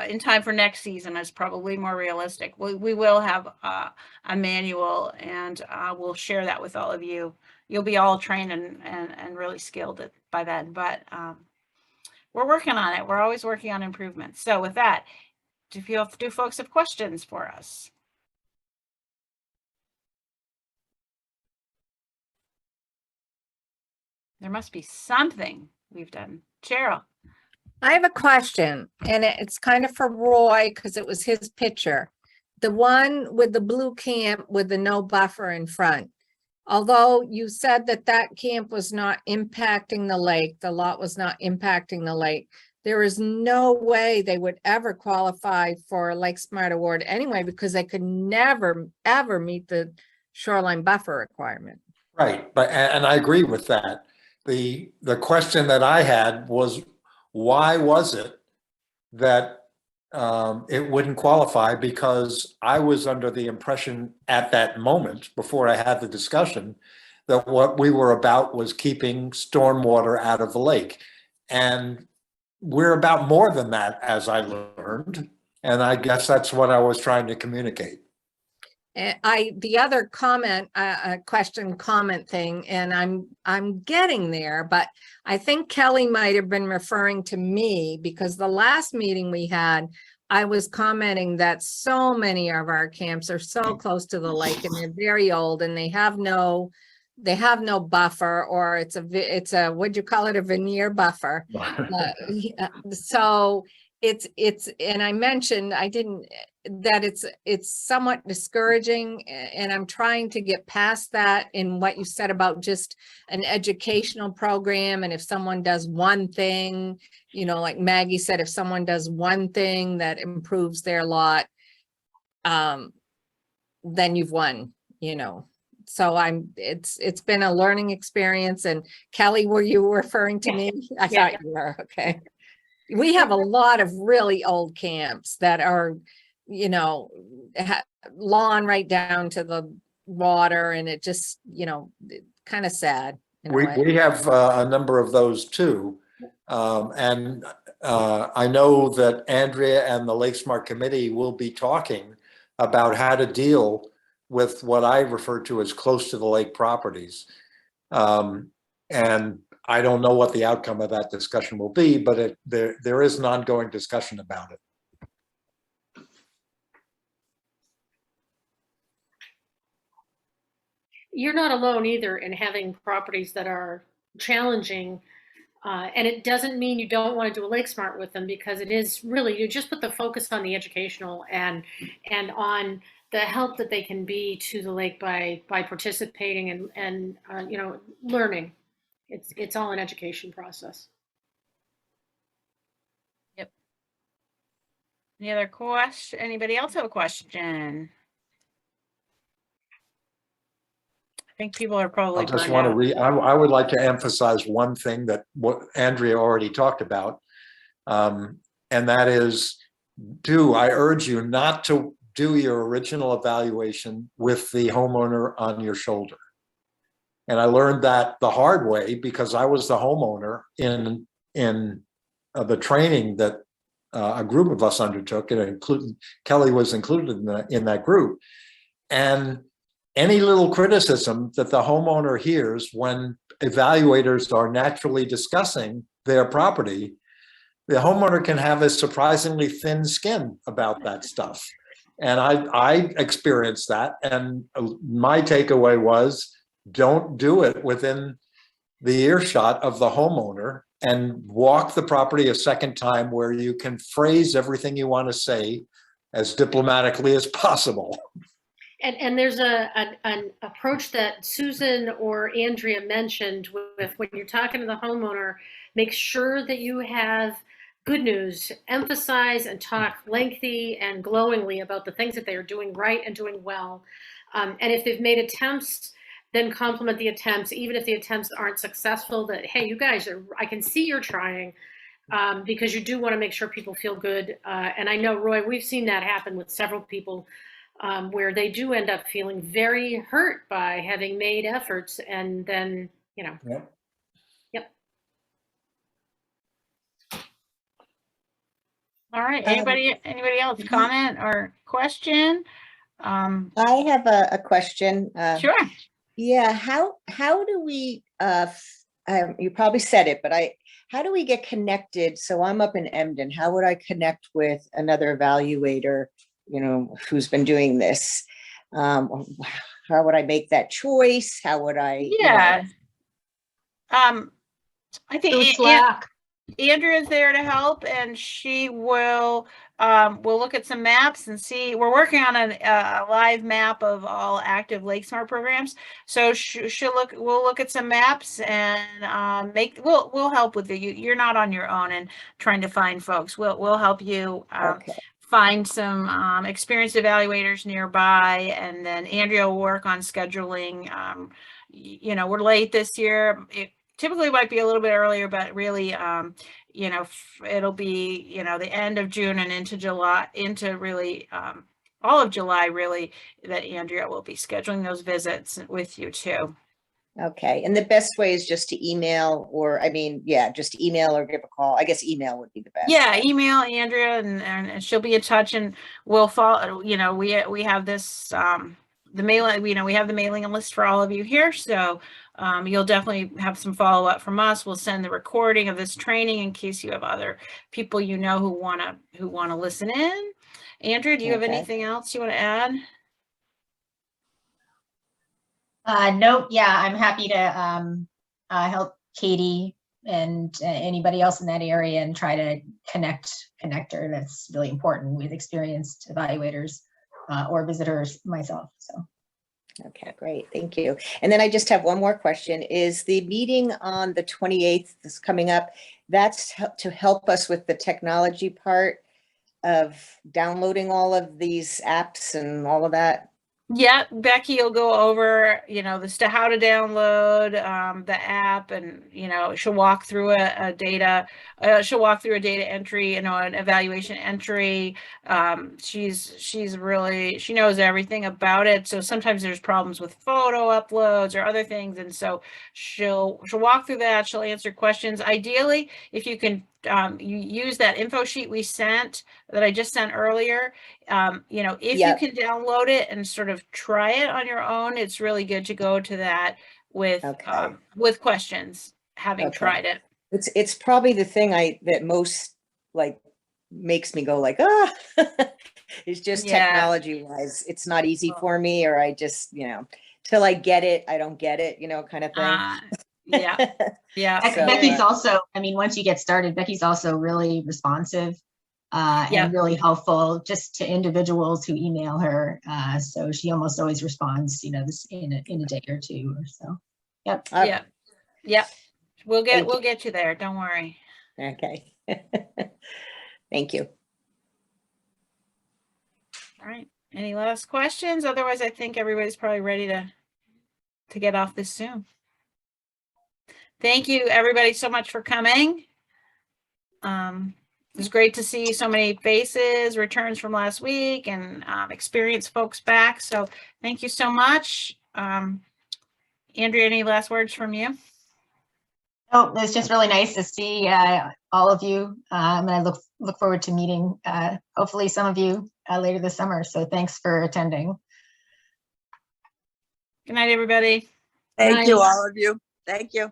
in time for next season is probably more realistic. We will have a manual, and we'll share that with all of you. You'll be all trained and really skilled by then, but we're working on it. We're always working on improvements. So with that, do folks have questions for us? There must be something we've done. Cheryl. I have a question, and it's kind of for Roy because it was his picture. The one with the blue camp with the no buffer in front. Although you said that that camp was not impacting the lake, the lot was not impacting the lake, there is no way they would ever qualify for a LakeSmart award anyway, because they could never, ever meet the shoreline buffer requirement. Right, but, and I agree with that. The question that I had was, why was it that it wouldn't qualify? Because I was under the impression at that moment, before I had the discussion, that what we were about was keeping stormwater out of the lake. And we're about more than that, as I learned. And I guess that's what I was trying to communicate. The other comment, question comment thing, and I'm getting there, but I think Kelly might have been referring to me, because the last meeting we had, I was commenting that so many of our camps are so close to the lake and they're very old and they have no buffer, or it's a, what'd you call it? A veneer buffer. So it's, and I mentioned, that it's somewhat discouraging, and I'm trying to get past that in what you said about just an educational program. And if someone does one thing, like Maggie said, if someone does one thing that improves their lot, then you've won, So it's been a learning experience. And Kelly, were you referring to me? I thought you were. Okay. We have a lot of really old camps that are, lawn right down to the water, and it just, kind of sad. We have a number of those too. And I know that Andrea and the LakeSmart committee will be talking about how to deal with what I refer to as close to the lake properties. And I don't know what the outcome of that discussion will be, but there is an ongoing discussion about it. You're not alone either in having properties that are challenging. And it doesn't mean you don't want to do a LakeSmart with them, because it is really, you just put the focus on the educational and on the help that they can be to the lake by participating and learning. It's all an education process. Yep. Any other question? Anybody else have a question? I think people are probably. I just want to I would like to emphasize one thing that what Andrea already talked about. And that is, I urge you not to do your original evaluation with the homeowner on your shoulder. And I learned that the hard way, because I was the homeowner in the training that a group of us undertook, and Kelly was included in that group. And any little criticism that the homeowner hears when evaluators are naturally discussing their property, the homeowner can have a surprisingly thin skin about that stuff. And I experienced that. And my takeaway was, don't do it within the earshot of the homeowner, and walk the property a second time where you can phrase everything you want to say as diplomatically as possible. And there's an approach that Susan or Andrea mentioned with when you're talking to the homeowner, make sure that you have good news, emphasize and talk lengthy and glowingly about the things that they are doing right and doing well. And if they've made attempts, then compliment the attempts, even if the attempts aren't successful, that, hey, you guys I can see you're trying, because you do want to make sure people feel good. And I know, Roy, we've seen that happen with several people, where they do end up feeling very hurt by having made efforts, and then, Yep. Yep. All right, anybody else comment or question? I have a question. Sure. Yeah, how do we, you probably said it, but how do we get connected? So I'm up in Emden. How would I connect with another evaluator, who's been doing this? How would I make that choice? How would I? Yeah. I Through think Slack. Andrea's there to help, and she will we'll look at some maps and see. We're working on a live map of all active LakeSmart programs. So we'll look at some maps and we'll help with you. You're not on your own and trying to find folks. We'll help you Okay. find some experienced evaluators nearby, and then Andrea will work on scheduling. We're late this year. It typically might be a little bit earlier, but really, it'll be, the end of June and into July, into really all of July, really, that Andrea will be scheduling those visits with you too. Okay. And the best way is just to email, or just email or give a call. I guess email would be the best. Yeah, email Andrea and she'll be in touch, and we'll follow. We have this the mailing. We have the mailing list for all of you here, so you'll definitely have some follow up from us. We'll send the recording of this training in case you have other people who wanna listen in. Andrea, do you have Okay. anything else you want to add? Nope. Yeah, I'm happy to help Katie and anybody else in that area and try to connect her. That's really important with experienced evaluators or visitors myself. So. Okay, great. Thank you. And then I just have one more question. Is the meeting on the 28th that's coming up, that's to help us with the technology part of downloading all of these apps and all of that? Yeah, Becky will go over, how to download the app, and she'll walk through a data entry, an evaluation entry. She knows everything about it. So sometimes there's problems with photo uploads or other things, and so she'll walk through that. She'll answer questions. Ideally, if you can you use that info sheet that I just sent earlier. If you can download it and sort of try it on your own, it's really good to go to that with questions, having tried it. It's probably the thing that most makes me go it's just technology wise. It's not easy for me, or I just, till I get it, I don't get it, kind of thing. Yeah. So, Becky's also, once you get started, Becky's also really responsive and really helpful just to individuals who email her. So she almost always responds, this in a day or two or so. Yep. Yep. We'll get you there. Don't worry. Okay. Thank you. All right. Any last questions? Otherwise, I think everybody's probably ready to get off this Zoom. Thank you, everybody, so much for coming. It was great to see so many faces, returns from last week, and experienced folks back. So thank you so much. Andrea, any last words from you? Oh, it's just really nice to see all of you. And I look forward to meeting hopefully some of you later this summer. So thanks for attending. Good night, everybody. Thank you, all of you. Thank you.